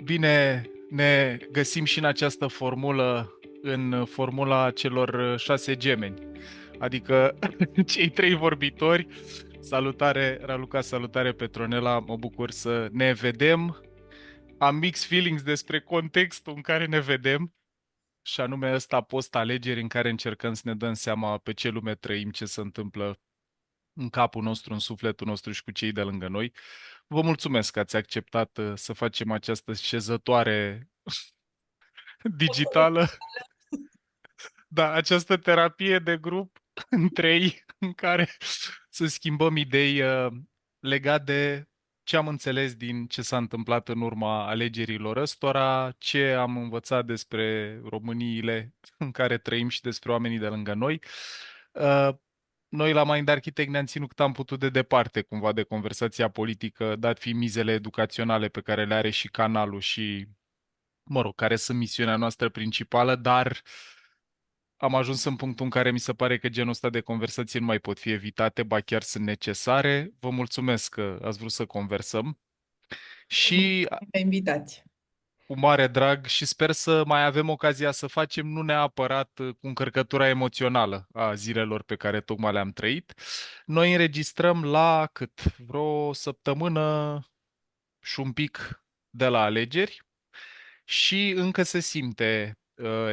Bine, ne găsim și în această formulă, în formula celor 6 gemeni, adică cei 3 vorbitori. Salutare, Raluca, salutare, Petronela, mă bucur să ne vedem. Am mixed feelings despre contextul în care ne vedem, și anume ăsta post-alegeri, în care încercăm să ne dăm seama pe ce lume trăim, ce se întâmplă în capul nostru, în sufletul nostru și cu cei de lângă noi. Vă mulțumesc că ați acceptat să facem această șezătoare digitală, da, această terapie de grup în trei, în care să schimbăm idei legat de ce am înțeles din ce s-a întâmplat în urma alegerilor ăstora, ce am învățat despre Româniile în care trăim și despre oamenii de lângă noi. Uh, Noi la Mind Architect ne-am ținut cât am putut de departe cumva de conversația politică, dat fiind mizele educaționale pe care le are și canalul și, mă rog, care sunt misiunea noastră principală, dar am ajuns în punctul în care mi se pare că genul ăsta de conversații nu mai pot fi evitate, ba chiar sunt necesare. Vă mulțumesc că ați vrut să conversăm și Pe invitați. cu mare drag și sper să mai avem ocazia să facem, nu neapărat cu încărcătura emoțională a zilelor pe care tocmai le-am trăit. Noi înregistrăm la cât? Vreo săptămână și un pic de la alegeri și încă se simte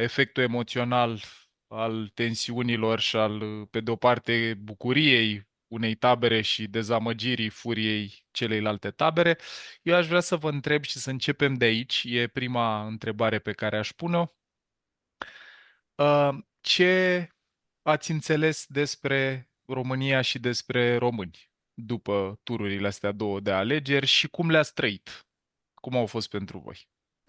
efectul emoțional al tensiunilor și al, pe de o parte, bucuriei unei tabere și dezamăgirii furiei celeilalte tabere. Eu aș vrea să vă întreb și să începem de aici. E prima întrebare pe care aș pune-o. Ce ați înțeles despre România și despre români după tururile astea două de alegeri și cum le-ați trăit? Cum au fost pentru voi?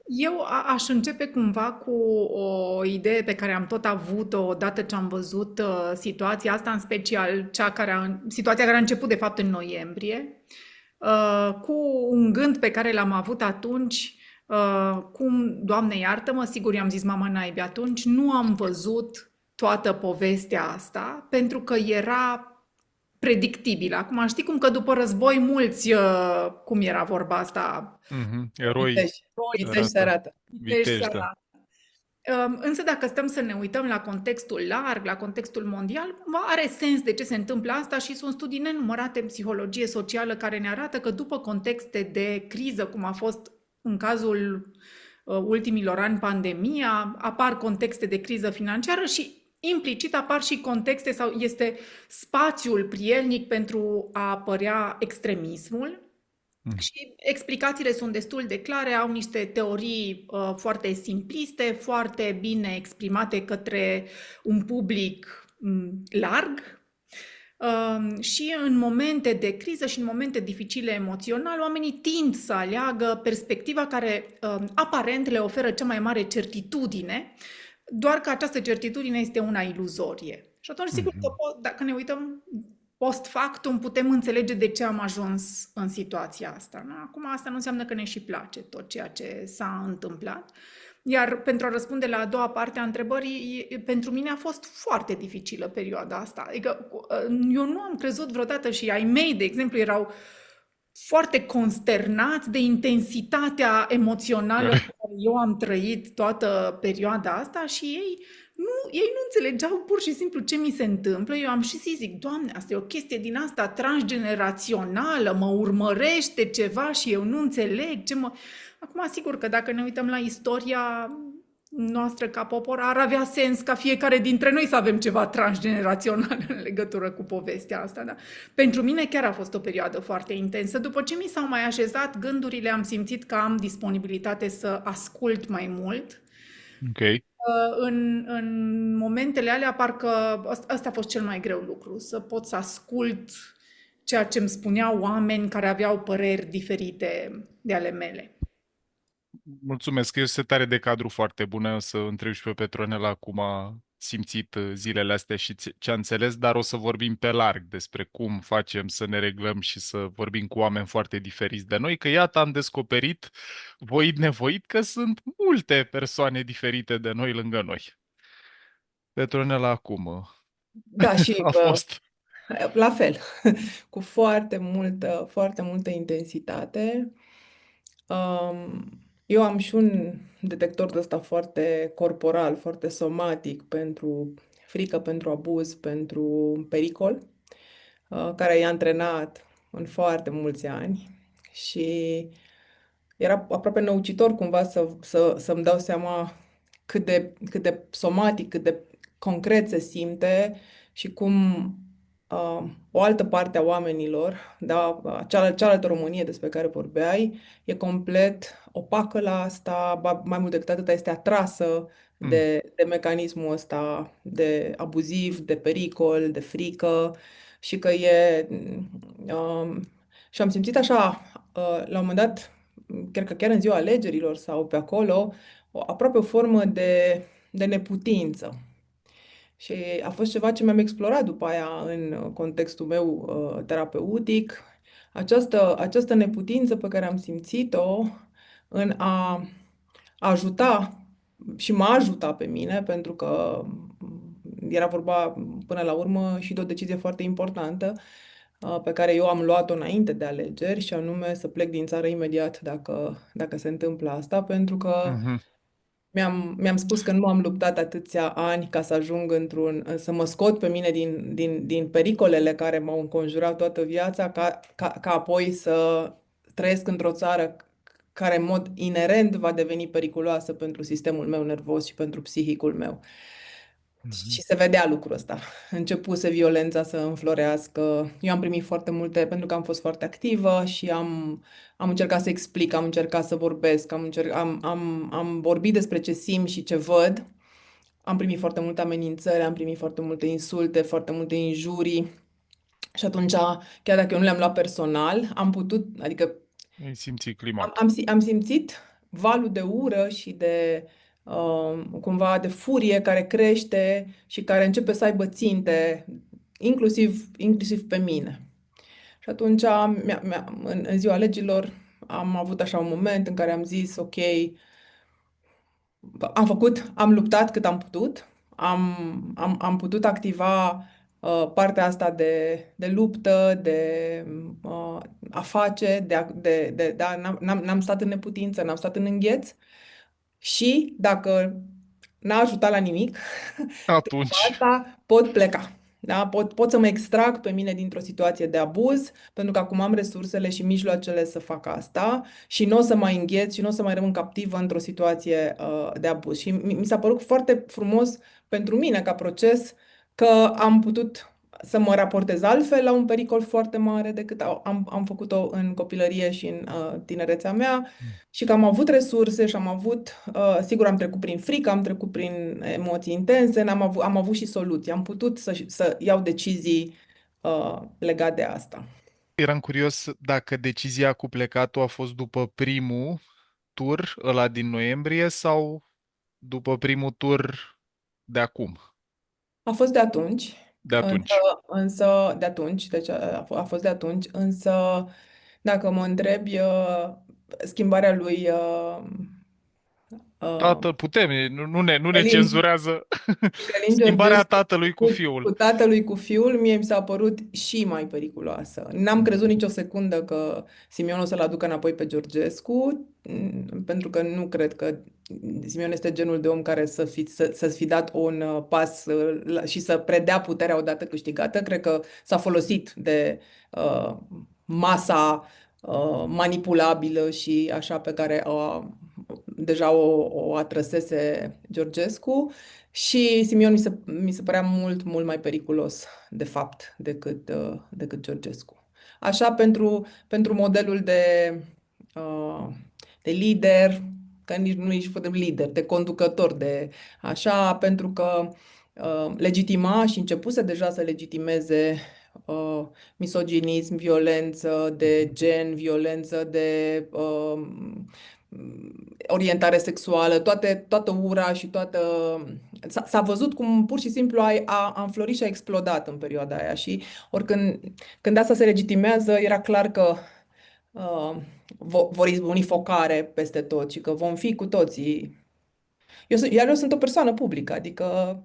Eu aș începe cumva cu o idee pe care am tot avut-o odată ce am văzut situația asta, în special situația care a început de fapt în noiembrie, cu un gând pe care l-am avut atunci, cum, Doamne iartă-mă, sigur i-am zis mama naibii atunci, nu am văzut toată povestea asta, pentru că era predictibil. Acum știi cum că după război mulți, cum era vorba asta, Mhm. Eroi Viteji. Viteji se arată. arată. viteji Viteji, să da. Însă dacă stăm să ne uităm la contextul larg, la contextul mondial, cumva are sens de ce se întâmplă asta și sunt studii nenumărate în psihologie socială care ne arată că după contexte de criză, cum a fost în cazul ultimilor ani pandemia, apar contexte de criză financiară și implicit apar și contexte sau este spațiul prielnic pentru a apărea extremismul. Și explicațiile sunt destul de clare, au niște teorii foarte simpliste, foarte bine exprimate către un public larg. Și în momente de criză și în momente dificile emoțional, oamenii tind să aleagă perspectiva care aparent le oferă cea mai mare certitudine, doar că această certitudine este una iluzorie. Și atunci, sigur că dacă ne uităm post factum, putem înțelege de ce am ajuns în situația asta. Nu? Acum, asta nu înseamnă că ne și place tot ceea ce s-a întâmplat. Iar pentru a răspunde la a doua parte a întrebării, pentru mine a fost foarte dificilă perioada asta. Adică eu nu am crezut vreodată și ai mei, de exemplu, erau foarte consternați de intensitatea emoțională pe care eu am trăit toată perioada asta și ei nu înțelegeau pur și simplu ce mi se întâmplă. Eu am și zis, zic, Doamne, asta e o chestie din asta transgenerațională, mă urmărește ceva și eu nu înțeleg ce mă... Acum, sigur că dacă ne uităm la istoria noastră ca popor, ar avea sens ca fiecare dintre noi să avem ceva transgenerațional în legătură cu povestea asta. Da? Pentru mine chiar a fost o perioadă foarte intensă. După ce mi s-au mai așezat gândurile, am simțit că am disponibilitate să ascult mai mult. Ok. În momentele alea, parcă ăsta a fost cel mai greu lucru, să pot să ascult ceea ce îmi spuneau oameni care aveau păreri diferite de ale mele. Mulțumesc, e o setare de cadru foarte bună. O să întreb și pe Petronela cum a simțit zilele astea și ce a înțeles, dar o să vorbim pe larg despre cum facem să ne reglăm și să vorbim cu oameni foarte diferiți de noi, că iată am descoperit, voit nevoit, că sunt multe persoane diferite de noi lângă noi. Petronela, acum Da, și a fost... la fel, cu foarte multă intensitate. Um, Eu am și un detector de ăsta foarte corporal, foarte somatic pentru frică, pentru abuz, pentru pericol, care i-a antrenat în foarte mulți ani și era aproape năucitor cumva să-mi dau seama cât de somatic, cât de concret se simte și cum o altă parte a oamenilor, da, cealaltă Românie despre care vorbeai, e complet opacă la asta, mai mult decât atât este atrasă Mm. de mecanismul ăsta de abuziv, de pericol, de frică și că e... Um, și am simțit așa, la un moment dat, cred că chiar în ziua alegerilor sau pe acolo, aproape o formă de neputință. Și a fost ceva ce mi-am explorat după aia în contextul meu terapeutic, această neputință pe care am simțit-o în a ajuta și m-a ajutat pe mine, pentru că era vorba până la urmă și de o decizie foarte importantă pe care eu am luat-o înainte de alegeri, și anume să plec din țară imediat dacă se întâmplă asta, pentru că Mhm. mi-am spus că nu am luptat atâția ani ca să ajung să mă scot pe mine din pericolele care m-au înconjurat toată viața, ca apoi să trăiesc într-o țară care în mod inerent va deveni periculoasă pentru sistemul meu nervos și pentru psihicul meu. Mhm. Și se vedea lucrul ăsta. Începuse violența să înflorească. Eu am primit foarte multe, pentru că am fost foarte activă și am încercat să explic, am încercat să vorbesc, am vorbit despre ce simt și ce văd. Am primit foarte multe amenințări, am primit foarte multe insulte, foarte multe injurii. Și atunci, chiar dacă eu nu le-am luat personal, am putut, adică Ai simțit climatul. am simțit valul de ură și de cumva de furie care crește și care începe să aibă ținte, inclusiv pe mine. Și atunci, în ziua legilor, am avut așa un moment în care am zis, ok, am luptat cât am putut, am putut activa partea asta de luptă, a face, n-am stat în neputință, n-am stat în îngheț și dacă n-a ajutat la nimic, după Atunci, asta pot pleca. Da? Pot să mă extrag pe mine dintr-o situație de abuz, pentru că acum am resursele și mijloacele să fac asta și nu o să mai îngheț și nu o să mai rămân captivă într-o situație de abuz. Și mi s-a părut foarte frumos pentru mine ca proces că am putut să mă raportez altfel la un pericol foarte mare decât am făcut-o în copilărie și în tinerețea mea, și că am avut resurse și sigur, am trecut prin frică, am trecut prin emoții intense, am avut și soluții. Am putut să iau decizii legate de asta. eram curios dacă decizia cu plecatul a fost după primul tur, ăla din noiembrie, sau după primul tur de acum, A fost de atunci, de însă, atunci. de atunci, deci a fost de atunci, însă dacă mă întrebi, schimbarea lui uh, Tată, putem, nu ne Călin, cenzurează. Călin Schimbarea Georgescu tatălui cu cu fiul. tatălui cu fiul, mie mi s-a părut și mai periculoasă. N-am crezut Mhm. nicio secundă că Simion o să-l aducă înapoi pe Georgescu, pentru că nu cred că Simion este genul de om care să-ți fi dat un pas și să predea puterea odată câștigată. Cred că s-a folosit de uh, masa manipulabilă și așa pe care deja o atrăsese Georgescu. Și Simion mi se părea mult, mult mai periculos, de fapt, decât Georgescu. Așa, pentru modelul uh, de lider, că nici putem lider, de conducător, așa, pentru că legitima și începuse deja să legitimeze misoginism, violență de gen, violență de orientare sexuală, toată ura și toată... S-a văzut cum pur și simplu a înflorit și a explodat în perioada aia și când asta se legitimează, era clar că vor izbucni focare peste tot și că vom fi cu toții. Iar eu sunt o persoană publică, adică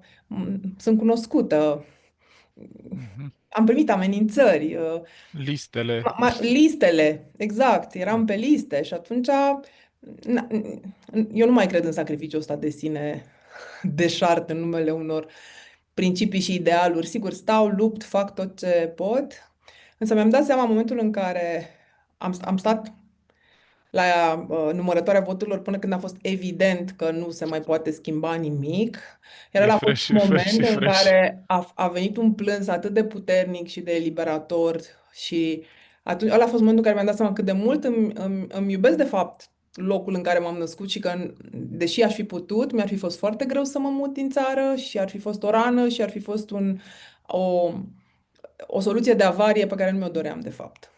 sunt cunoscută, Mhm. am primit amenințări, Listele. listele, exact, eram pe liste și atunci Na- Eu nu mai cred în sacrificiul ăsta de sine deșart în numele unor principii și idealuri. Sigur, stau, lupt, fac tot ce pot, însă mi-am dat seama în momentul în care am stat la numărătoarea voturilor până când a fost evident că nu se mai poate schimba nimic. Iar ăla a fost Refresh, un refresh, moment în refresh. care a venit un plâns atât de puternic și de eliberator și atunci ăla a fost momentul în care mi-am dat seama cât de mult îmi iubesc de fapt locul în care m-am născut și că, deși aș fi putut, mi-ar fi fost foarte greu să mă mut din țară și ar fi fost o rană și ar fi fost o, o soluție de avarie pe care nu mi-o doream, de fapt.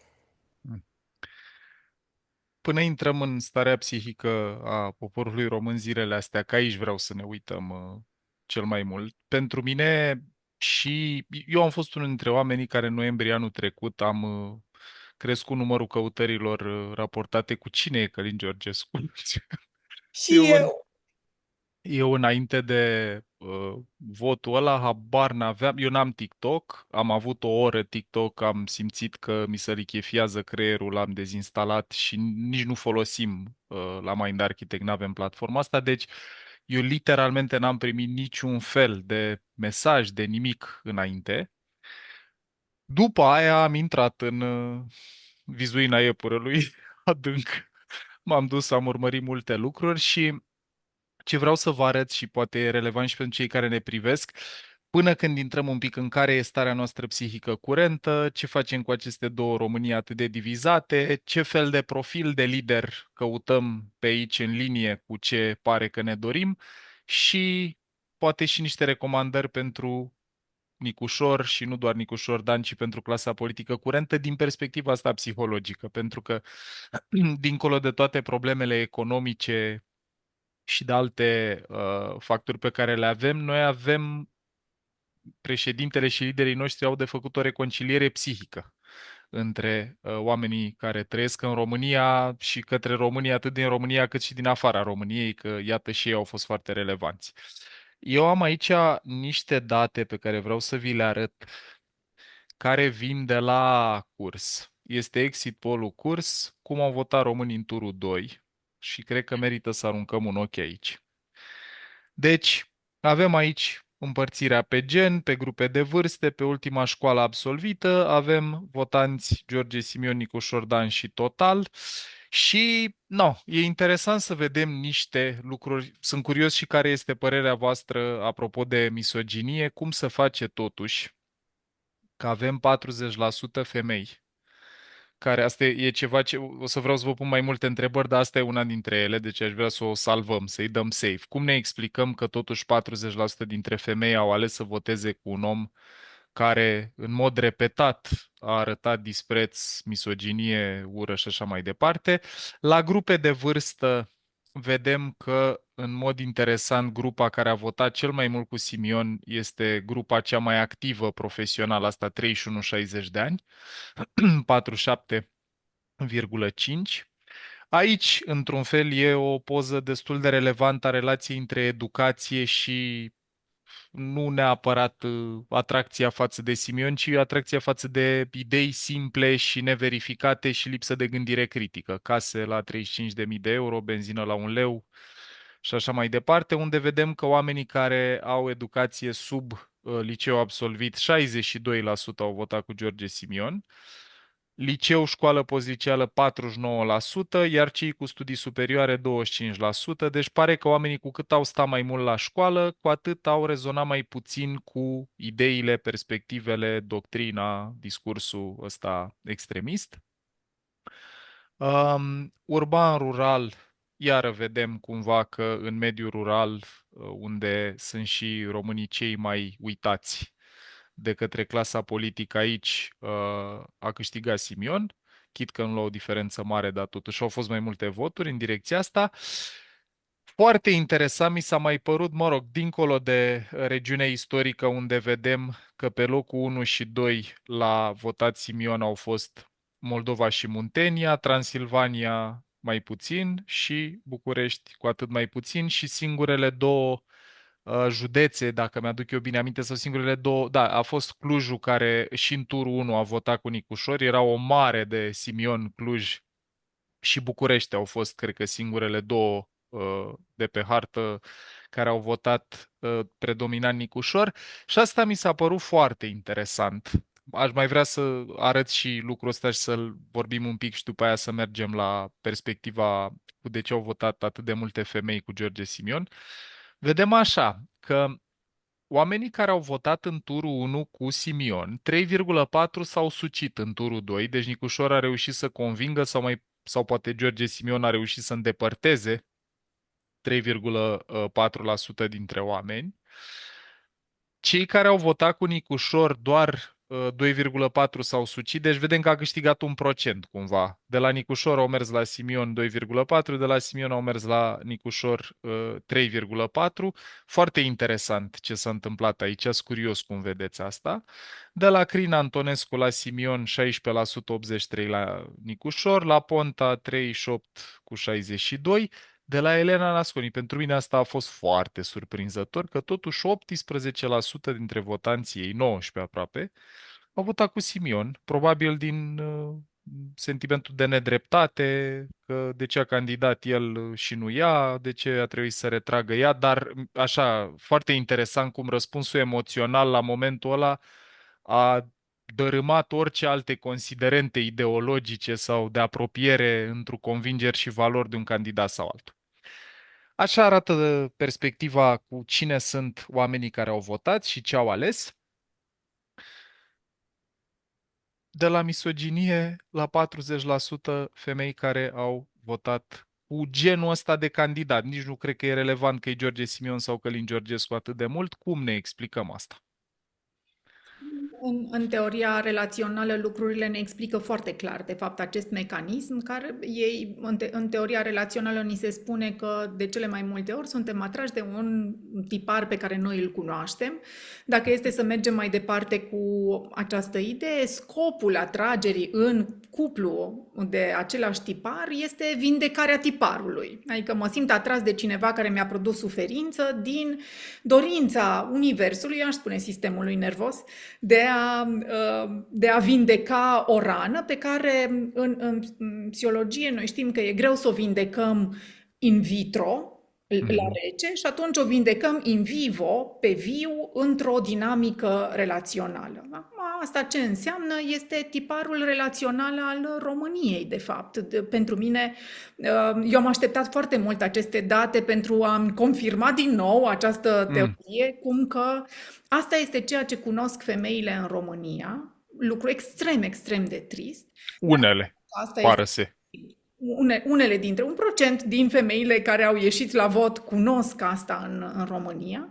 Până intrăm în starea psihică a poporului român zilele astea, că aici vreau să ne uităm cel mai mult. Pentru mine și eu am fost unul dintre oamenii care în noiembrie anul trecut am crescut numărul căutărilor raportate cu cine e Călin Georgescu. Și Eu eu. Eu înainte de votul ăla, habar n-aveam. Eu n-am TikTok, am avut o oră TikTok, am simțit că mi se lichefiază creierul, l-am dezinstalat și nici nu folosim la Mind Architect, n-avem platforma asta, deci eu literalmente n-am primit niciun fel de mesaj, de nimic înainte. După aia am intrat în vizuina iepurelui adânc. M-am dus, am urmărit multe lucruri și ce vreau să vă arăt și poate e relevant și pentru cei care ne privesc, până când intrăm un pic în care e starea noastră psihică curentă, ce facem cu aceste două Românii atât de divizate, ce fel de profil de lider căutăm pe aici în linie cu ce pare că ne dorim și poate și niște recomandări pentru Nicușor și nu doar Nicușor Dan, ci pentru clasa politică curentă din perspectiva asta psihologică, pentru că dincolo de toate problemele economice și de alte factori pe care le avem, noi avem, președintele și liderii noștri au de făcut o reconciliere psihică între oamenii care trăiesc în România și către România, atât din România cât și din afara României, că iată și ei au fost foarte relevanți. Eu am aici niște date pe care vreau să vi le arăt, care vin de la curs. Este exit poll-ul curs, cum au votat românii în turul 2 și cred că merită să aruncăm un ochi aici. Deci, avem aici împărțirea pe gen, pe grupe de vârste, pe ultima școală absolvită, avem votanți George Simion, Nicu Șordan și Total și, no, e interesant să vedem niște lucruri. Sunt curios și care este părerea voastră apropo de misoginie, cum se face totuși că avem 40% femei care asta e ceva ce o să vreau să vă pun mai multe întrebări, dar asta e una dintre ele, deci aș vrea să o salvăm, să-i dăm safe. Cum ne explicăm că totuși 40% dintre femei au ales să voteze cu un om care în mod repetat a arătat dispreț, misoginie, ură și așa mai departe? La grupe de vârstă vedem că, în mod interesant, grupa care a votat cel mai mult cu Simion este grupa cea mai activă profesională, asta 31-60 de ani, 47,5. Aici, într-un fel, e o poză destul de relevantă a relației între educație și nu neapărat atracția față de Simion, ci atracția față de idei simple și neverificate și lipsă de gândire critică. Case la 35.000 de euro, benzină la 1 leu și așa mai departe, unde vedem că oamenii care au educație sub liceu absolvit, 62% au votat cu George Simion, liceu, școală postliceală 49%, iar cei cu studii superioare 25%. Deci pare că oamenii cu cât au stat mai mult la școală, cu atât au rezonat mai puțin cu ideile, perspectivele, doctrina, discursul ăsta extremist. Urban-rural, iară vedem cumva că în mediul rural, unde sunt și românii cei mai uitați de către clasa politică aici, a câștigat Simion, chit că nu la o diferență mare, dar totuși au fost mai multe voturi în direcția asta. Foarte interesant mi s-a mai părut, mă rog, dincolo de regiunea istorică unde vedem că pe locul 1 și 2 la votat Simion au fost Moldova și Muntenia, Transilvania mai puțin și București cu atât mai puțin și singurele două județe, dacă mi-aduc eu bine aminte, sau singurele două, da, a fost Clujul care și în turul 1 a votat cu Nicușor, era o mare de Simion Cluj și București au fost, cred că, singurele două de pe hartă care au votat predominant Nicușor și asta mi s-a părut foarte interesant. Aș mai vrea să arăt și lucrul ăsta și să-l vorbim un pic și după aia să mergem la perspectiva cu de ce au votat atât de multe femei cu George Simion. Vedem așa că oamenii care au votat în turul 1 cu Simion, 3,4 s-au sucit în turul 2, deci Nicușor a reușit să convingă sau poate George Simion a reușit să îndepărteze 3,4% dintre oameni. Cei care au votat cu Nicușor doar 2,4 s-au sucit, deci vedem că a câștigat 1% cumva. De la Nicușor au mers la Simion 2,4, de la Simion au mers la Nicușor 3,4. Foarte interesant ce s-a întâmplat aici, sunt curios cum vedeți asta. De la Crin Antonescu la Simion 16%, 83 la Nicușor, la Ponta 38 cu 62, de la Elena Nasconi. Pentru mine asta a fost foarte surprinzător, că totuși 18% dintre votanții ei, 19 aproape, au votat cu Simion, probabil din sentimentul de nedreptate, că de ce a candidat el și nu ea, de ce a trebuit să retragă ea, dar așa, foarte interesant cum răspunsul emoțional la momentul ăla a dărâmat orice alte considerente ideologice sau de apropiere într-o convingeri și valori de un candidat sau altul. Așa arată perspectiva cu cine sunt oamenii care au votat și ce au ales. De la misoginie la 40% femei care au votat cu genul ăsta de candidat. Nici nu cred că e relevant că e George Simion sau Călin Georgescu atât de mult. Cum ne explicăm asta? În teoria relațională, lucrurile ne explică foarte clar, de fapt, acest mecanism care ei, în teoria relațională, ni se spune că de cele mai multe ori suntem atrași de un tipar pe care noi îl cunoaștem. Dacă este să mergem mai departe cu această idee, scopul atragerii în cuplu de același tipar este vindecarea tiparului. Adică mă simt atras de cineva care mi-a produs suferință din dorința universului, aș spune sistemului nervos, de a vindeca o rană pe care în psihologie noi știm că e greu să o vindecăm in vitro, la rece, și atunci o vindecăm in vivo, pe viu, într-o dinamică relațională. Acum, asta ce înseamnă este tiparul relațional al României, de fapt. Pentru mine, eu am așteptat foarte mult aceste date pentru a-mi confirma din nou această teorie, cum că asta este ceea ce cunosc femeile în România, lucru extrem, extrem de trist. Unele, Asta este pară-se. unele dintre, 1% din femeile care au ieșit la vot cunosc asta în România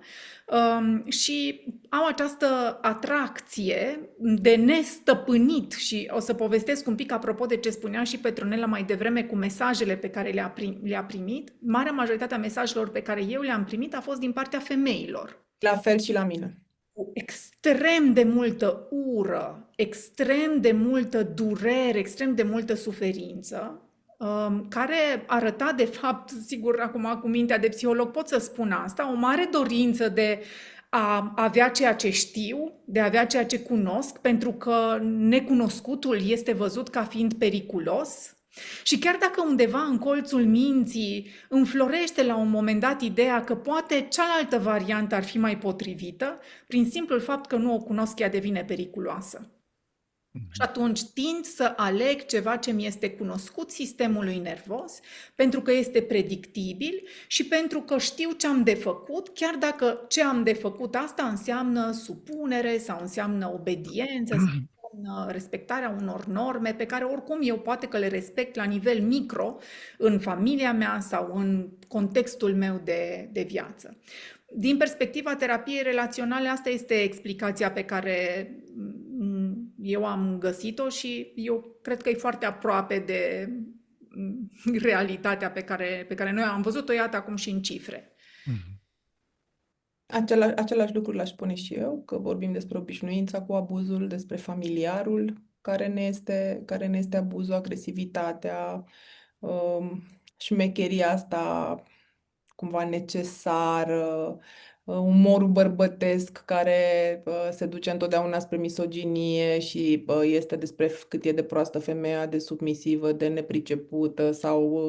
și au această atracție de nestăpânit și o să povestesc un pic apropo de ce spunea și Petronela mai devreme cu mesajele pe care le-a primit. Marea majoritate a mesajelor pe care eu le-am primit a fost din partea femeilor. La fel și la mine. Cu extrem de multă ură, extrem de multă durere, extrem de multă suferință, care arăta, de fapt, sigur, acum cu mintea de psiholog pot să spun asta, o mare dorință de a avea ceea ce știu, de a avea ceea ce cunosc, pentru că necunoscutul este văzut ca fiind periculos. Și chiar dacă undeva în colțul minții înflorește la un moment dat ideea că poate cealaltă variantă ar fi mai potrivită, prin simplul fapt că nu o cunosc, ea devine periculoasă. Și atunci tind să aleg ceva ce mi este cunoscut sistemului nervos, pentru că este predictibil și pentru că știu ce am de făcut, chiar dacă ce am de făcut asta înseamnă supunere sau înseamnă obediență, sau înseamnă respectarea unor norme pe care oricum eu poate că le respect la nivel micro în familia mea sau în contextul meu de viață. Din perspectiva terapiei relaționale, asta este explicația pe care eu am găsit-o și eu cred că e foarte aproape de realitatea pe care noi am văzut-o, iată acum și în cifre. Același lucru l-aș spune și eu, că vorbim despre obișnuința cu abuzul, despre familiarul care ne este abuzul, agresivitatea, șmecheria asta cumva necesară, umorul bărbătesc care se duce întotdeauna spre misoginie și este despre cât e de proastă femeia, de submisivă, de nepricepută sau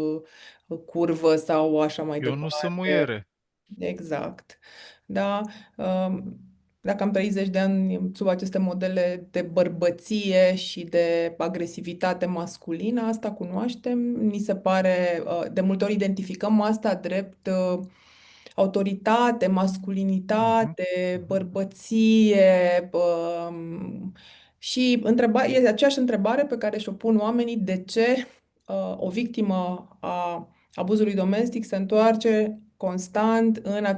curvă sau așa mai Eu nu sunt departe. muiere. Exact. Da, um, dacă am trăit zeci de ani sub aceste modele de bărbăție și de agresivitate masculină, asta cunoaștem, ni se pare, de multe ori identificăm asta drept autoritate, Mhm, masculinitate, mhm, bărbăție, și e aceeași întrebare pe care și-o pun oamenii: de ce o victimă a abuzului domestic se întoarce constant la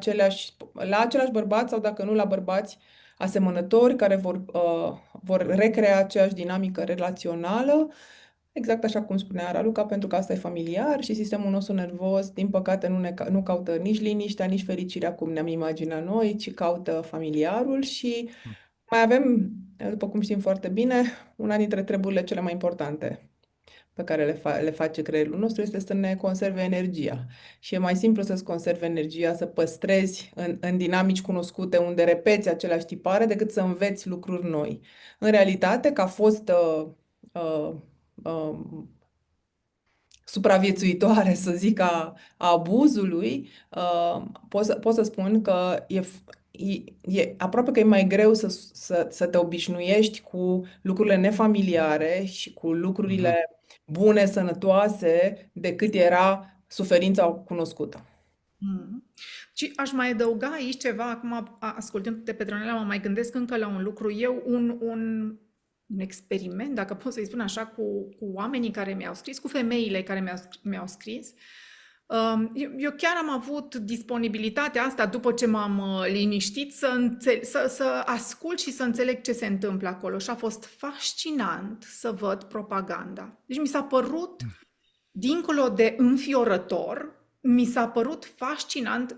același bărbați sau, dacă nu, la bărbați asemănători care vor recrea aceeași dinamică relațională, exact așa cum spunea Raluca, pentru că asta e familiar și sistemul nostru nervos, din păcate, nu caută nici liniștea, nici fericirea cum ne-am imaginat noi, ci caută familiarul și mhm. mai avem, după cum știm foarte bine, una dintre treburile cele mai importante pe care le face creierul nostru este să ne conserve energia. Și e mai simplu să-ți conserve energia, să păstrezi în dinamici cunoscute unde repeți aceleași tipare, decât să înveți lucruri noi. În realitate, ca fost uh, uh, supraviețuitoare, să zic, a abuzului, pot să spun că e aproape că e mai greu să te obișnuiești cu lucrurile nefamiliare și cu Mhm. lucrurile bune, sănătoase, decât era suferința cunoscută. Mm. Și aș mai adăuga aici ceva, acum ascultând-te, Petronela, mă mai gândesc încă la un lucru. Eu, un experiment, dacă pot să-i spun așa, cu oamenii care mi-au scris, cu femeile care mi-au scris. Eu chiar am avut disponibilitatea asta, după ce m-am liniștit, să ascult și să înțeleg ce se întâmplă acolo. Și a fost fascinant să văd propaganda. Deci mi s-a părut, dincolo de înfiorător, mi s-a părut fascinant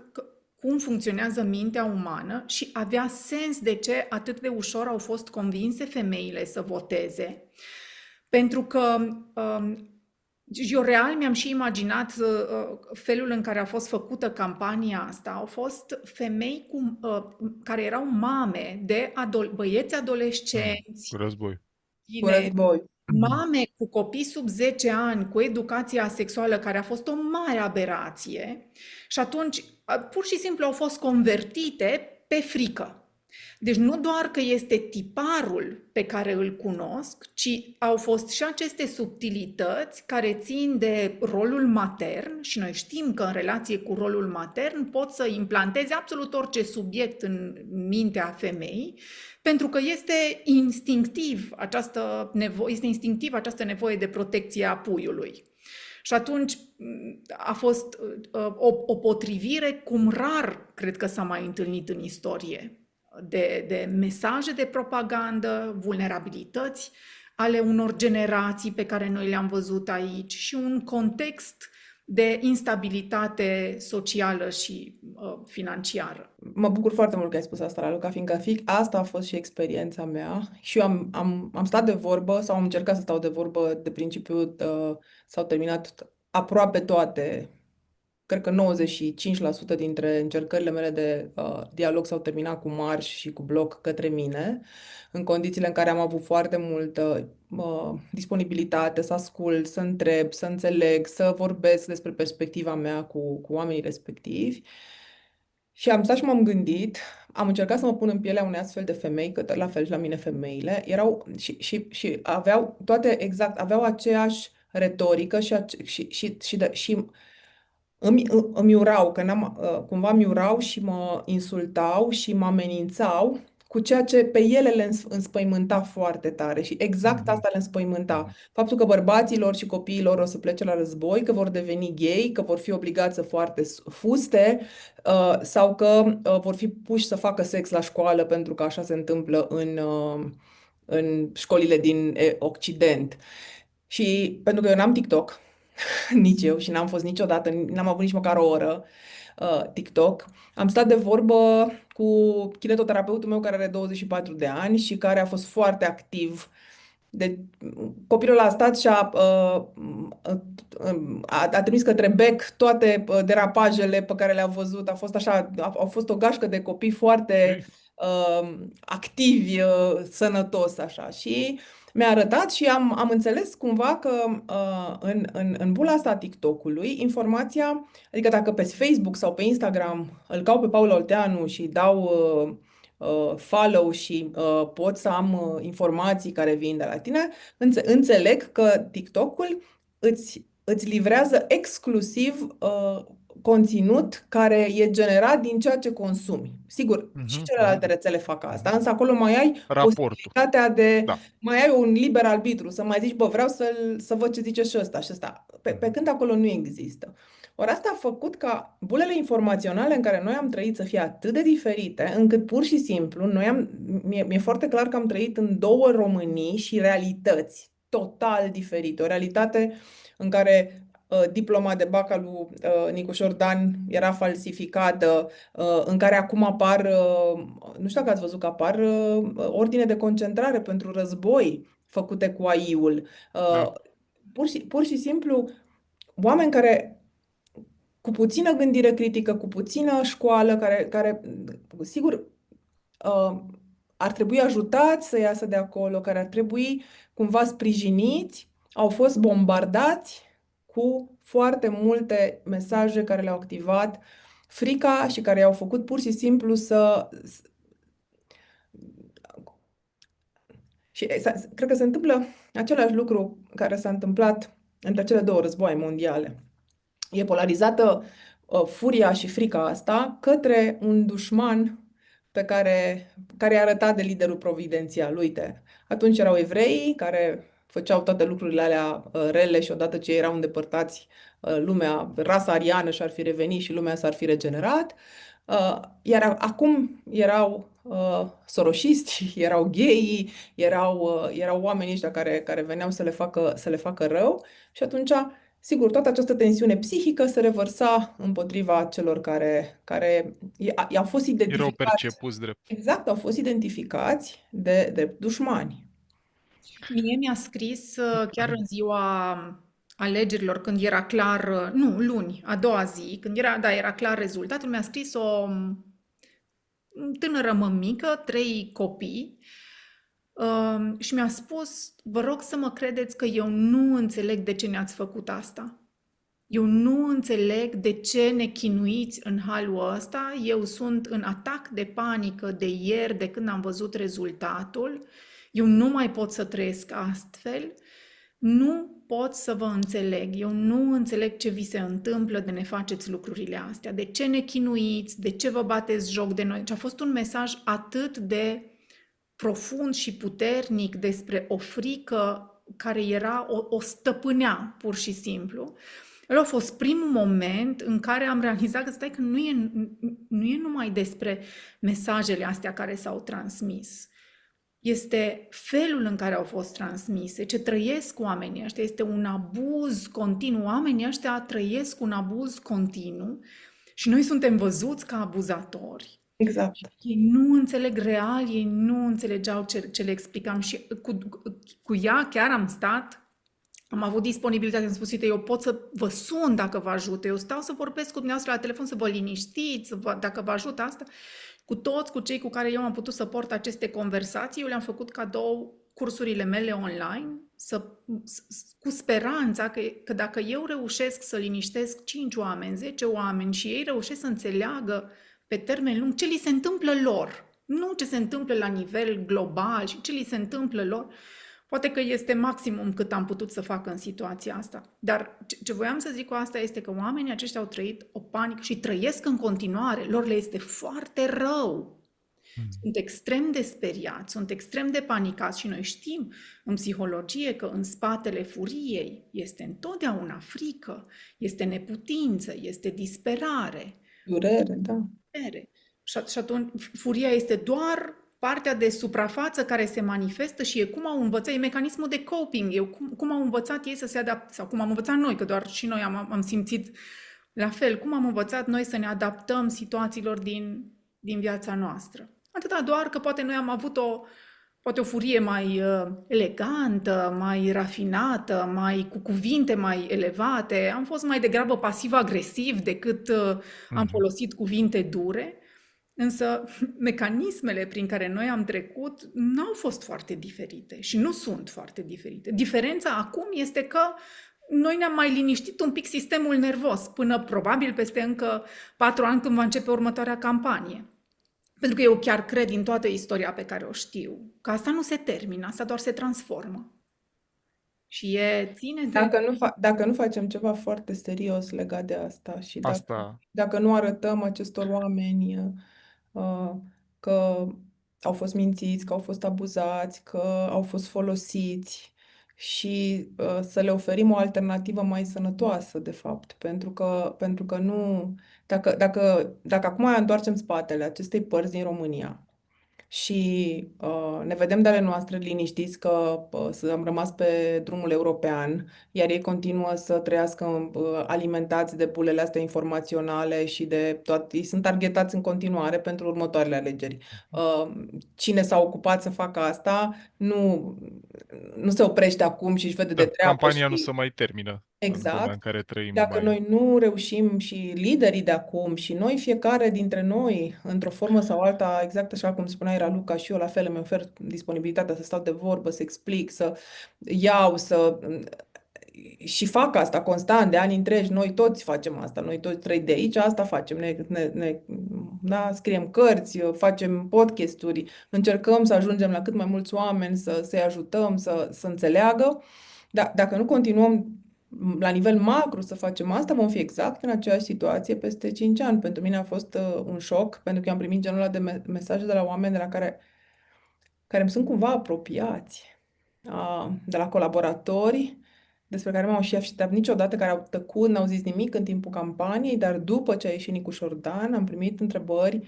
cum funcționează mintea umană și avea sens de ce atât de ușor au fost convinse femeile să voteze. Pentru că eu real mi-am și imaginat felul în care a fost făcută campania asta. Au fost femei care erau mame de băieți Cu adolescenți, război. Cu tineri, război. mame cu copii sub 10 ani, cu educația sexuală, care a fost o mare aberație, și atunci pur și simplu au fost convertite pe frică. Deci nu doar că este tiparul pe care îl cunosc, ci au fost și aceste subtilități care țin de rolul matern, și noi știm că în relație cu rolul matern poți să implantezi absolut orice subiect în mintea femeii, pentru că este instinctiv această nevoie de protecție a puiului. Și atunci a fost o potrivire cum rar cred că s-a mai întâlnit în istorie, de mesaje de propagandă, vulnerabilități ale unor generații pe care noi le-am văzut aici și un context de instabilitate socială și financiară. Mă bucur foarte mult că ai spus asta, Raluca, fiindcă asta a fost și experiența mea și eu am stat de vorbă sau am încercat să stau de vorbă. De principiu s-au terminat aproape toate. Cred că 95% dintre încercările mele de dialog s-au terminat cu marș și cu bloc către mine, în condițiile în care am avut foarte multă disponibilitate să ascult, să întreb, să înțeleg, să vorbesc despre perspectiva mea cu oamenii respectivi. Și am stat și m-am gândit, am încercat să mă pun în pielea unei astfel de femei, că tot la fel și la mine femeile erau și aveau toate exact, aveau aceeași retorică și îmi urau, că cumva mi urau și mă insultau și mă amenințau cu ceea ce pe ele le înspăimânta foarte tare și exact Mhm, asta le înspăimânta. mhm. Faptul că bărbaților și copiilor o să plece la război, că vor deveni gay, că vor fi obligați să poarte fuste, sau că vor fi puși să facă sex la școală, pentru că așa se întâmplă în școlile din Occident. Și pentru că eu n-am TikTok, nici eu, și n-am fost niciodată, n-am avut nici măcar o oră TikTok. Am stat de vorbă cu kinetoterapeutul meu care are 24 de ani și care a fost foarte activ. De, copilul a stat și a trimis către bec toate derapajele pe care le-a văzut. A fost așa, au fost o gașcă de copii foarte activi, sănătos așa. Și mi-a arătat și am înțeles cumva că în bula asta a TikTok-ului, informația, adică dacă pe Facebook sau pe Instagram îl caut pe Paul Olteanu și dau follow și pot să am informații care vin de la tine, înțeleg că TikTok-ul îți livrează exclusiv conținut care e generat din ceea ce consumi. Sigur, și celelalte rețele fac asta, însă acolo mai ai Raportul. posibilitatea de, Da. mai ai un liber arbitru, să mai zici, bă, vreau să văd ce zice și ăsta și ăsta. Pe când acolo nu există. Ori asta a făcut ca bulele informaționale în care noi am trăit să fie atât de diferite, încât pur și simplu mi-e foarte clar că am trăit în două Românii și realități total diferite. O realitate în care diploma de baca lui Nicușor Dan era falsificată, în care acum apar, nu știu dacă ați văzut că apar ordine de concentrare pentru război făcute cu AI-ul. Da. Pur și simplu, oameni care cu puțină gândire critică, cu puțină școală, care sigur, ar trebui ajutați să iasă de acolo, care ar trebui cumva sprijiniți, au fost bombardați cu foarte multe mesaje care le-au activat frica și care i-au făcut pur și simplu să... Și cred că se întâmplă același lucru care s-a întâmplat între cele două războaie mondiale. E polarizată furia și frica asta către un dușman care i-a arătat de liderul providențial. Uite, atunci erau evreii care făceau toate lucrurile alea rele și odată ce erau îndepărtați, rasa ariană și-ar fi revenit și lumea s-ar fi regenerat. Iar acum erau soroșisti, erau gay, erau oamenii ăștia care veneau să le facă rău și atunci, sigur, toată această tensiune psihică se revărsa împotriva celor care i-au fost Erau identificați. percepuți drept. Exact, au fost identificați de dușmani. Mie mi-a scris chiar în ziua alegerilor, când era clar, nu, luni, a doua zi, când era clar rezultatul, mi-a scris o tânără mămică, 3 copii, și mi-a spus, vă rog să mă credeți că eu nu înțeleg de ce ne-ați făcut asta. Eu nu înțeleg de ce ne chinuiți în halul ăsta. Eu sunt în atac de panică de ieri, de când am văzut rezultatul. Eu nu mai pot să trăiesc astfel. Nu pot să vă înțeleg. Eu nu înțeleg ce vi se întâmplă de ne faceți lucrurile astea. De ce ne chinuiți? De ce vă bateți joc de noi? Și a fost un mesaj atât de profund și puternic despre o frică care era o stăpânea, pur și simplu. El a fost primul moment în care am realizat că stai că nu e numai despre mesajele astea care s-au transmis. Este felul în care au fost transmise, ce trăiesc oamenii ăștia, este un abuz continuu. Oamenii ăștia trăiesc un abuz continuu și noi suntem văzuți ca abuzatori. Exact. Ei nu înțeleg real, ei nu înțelegeau ce le explicam și cu ea chiar am stat. Am avut disponibilitate, am spus, uite, eu pot să vă sun dacă vă ajută, eu stau să vorbesc cu dumneavoastră la telefon, să vă liniștiți, dacă vă ajută asta. Cu cei cu care eu am putut să port aceste conversații, eu le-am făcut cadou cursurile mele online, cu speranța că dacă eu reușesc să liniștesc 5 oameni, 10 oameni și ei reușesc să înțeleagă pe termen lung ce li se întâmplă lor, nu ce se întâmplă la nivel global și ce li se întâmplă lor, poate că este maximum cât am putut să fac în situația asta. Dar ce voiam să zic cu asta este că oamenii aceștia au trăit o panică și trăiesc în continuare. Lor le este foarte rău. Sunt extrem de speriați, sunt extrem de panicați și noi știm în psihologie că în spatele furiei este întotdeauna frică, este neputință, este disperare. Durere, da. Și atunci furia este doar partea de suprafață care se manifestă și e cum au învățat, e mecanismul de coping, cum au învățat ei să se adapte, sau cum am învățat noi, că doar și noi am simțit la fel, cum am învățat noi să ne adaptăm situațiilor din viața noastră. Atâta doar că poate noi am avut poate o furie mai elegantă, mai rafinată, mai cu cuvinte mai elevate. Am fost mai degrabă pasiv-agresiv decât am Mhm. folosit cuvinte dure. Însă mecanismele prin care noi am trecut n-au fost foarte diferite și nu sunt foarte diferite. Diferența acum este că noi ne-am mai liniștit un pic sistemul nervos până probabil peste încă 4 ani când va începe următoarea campanie. Pentru că eu chiar cred din toată istoria pe care o știu că asta nu se termină, asta doar se transformă. Și ține de... Dacă nu facem ceva foarte serios legat de asta și Asta, dacă nu arătăm acestor oameni uh, că au fost mințiți, că au fost abuzați, că au fost folosiți și să le oferim o alternativă mai sănătoasă, de fapt, pentru că nu... Dacă acum întoarcem spatele acestei părți din România, și ne vedem de ale noastre liniștiți că am rămas pe drumul european, iar ei continuă să trăiască alimentați de bulele astea informaționale și de toate. Ei sunt targetați în continuare pentru următoarele alegeri. Uh, Cine s-a ocupat să facă asta nu se oprește acum și își vede de da, treabă campania nu și se mai termină în lumea în exact. care trăim. Nu Dacă mai... noi nu reușim și liderii de acum și noi, fiecare dintre noi, într-o formă sau alta, exact așa cum spunea Raluca și eu, la fel îmi ofer disponibilitatea să stau de vorbă, să explic, să iau, și fac asta constant, de ani întregi, noi toți facem asta, noi toți trei de aici, asta facem, da, scriem cărți, facem podcasturi, încercăm să ajungem la cât mai mulți oameni, să-i ajutăm, să înțeleagă. Da, dacă nu continuăm la nivel macro să facem asta, vom fi exact în aceeași situație peste 5 ani. Pentru mine a fost un șoc, pentru că eu am primit genul ăla de mesaje de la oameni de la care îmi sunt cumva apropiați, de la colaboratori, despre care m-au și așteptat niciodată, care au tăcut, n-au zis nimic în timpul campaniei, dar după ce a ieșit Nicu Șordan, am primit întrebări: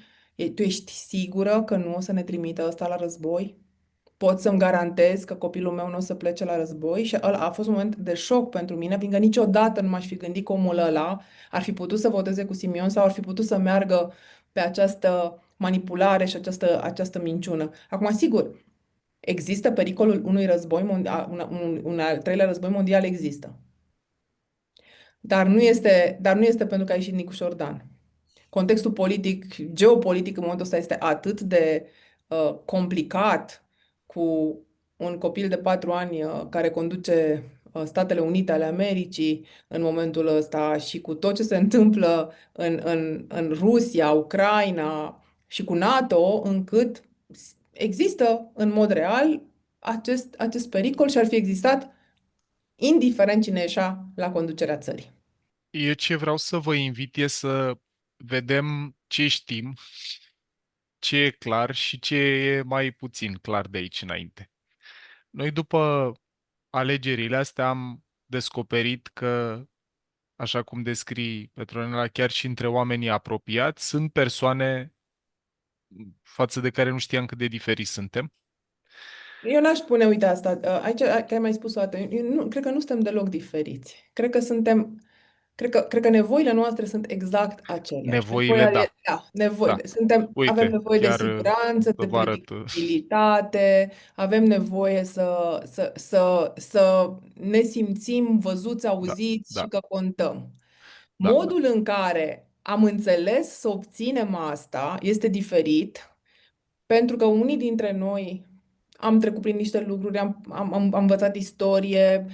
Tu ești sigură că nu o să ne trimită ăsta la război? Pot să-mi garantez că copilul meu nu o să plece la război? Și ăla a fost un moment de șoc pentru mine, fiindcă niciodată nu m-aș fi gândit că omul ăla ar fi putut să voteze cu Simion sau ar fi putut să meargă pe această manipulare și această minciună. Acum, sigur, există pericolul unui război mondial, un al treilea război mondial există. Dar nu este pentru că a ieșit Nicu Șordan. Contextul politic, geopolitic în momentul ăsta este atât de complicat, cu un copil de 4 ani care conduce Statele Unite ale Americii în momentul ăsta și cu tot ce se întâmplă în Rusia, Ucraina și cu NATO, încât există în mod real acest pericol și ar fi existat indiferent cine ieșea la conducerea țării. Eu ce vreau să vă invit e să vedem ce știm, ce e clar și ce e mai puțin clar de aici înainte. Noi după alegerile astea am descoperit că, așa cum descrii Petronela, chiar și între oamenii apropiați, sunt persoane față de care nu știam cât de diferiți suntem. Eu n-aș spune, uite asta, aici, că ai mai spus o dată, cred că nu suntem deloc diferiți. Cred că nevoile noastre sunt exact aceleași. Nevoile, da, Da, da. avem Uite, nevoie de chiar siguranță, să de vă arăt. predictibilitate, avem nevoie să ne simțim văzuți, Da, auziți și da, că contăm. da. Modul în care am înțeles să obținem asta este diferit, pentru că unii dintre noi am trecut prin niște lucruri, am învățat istorie,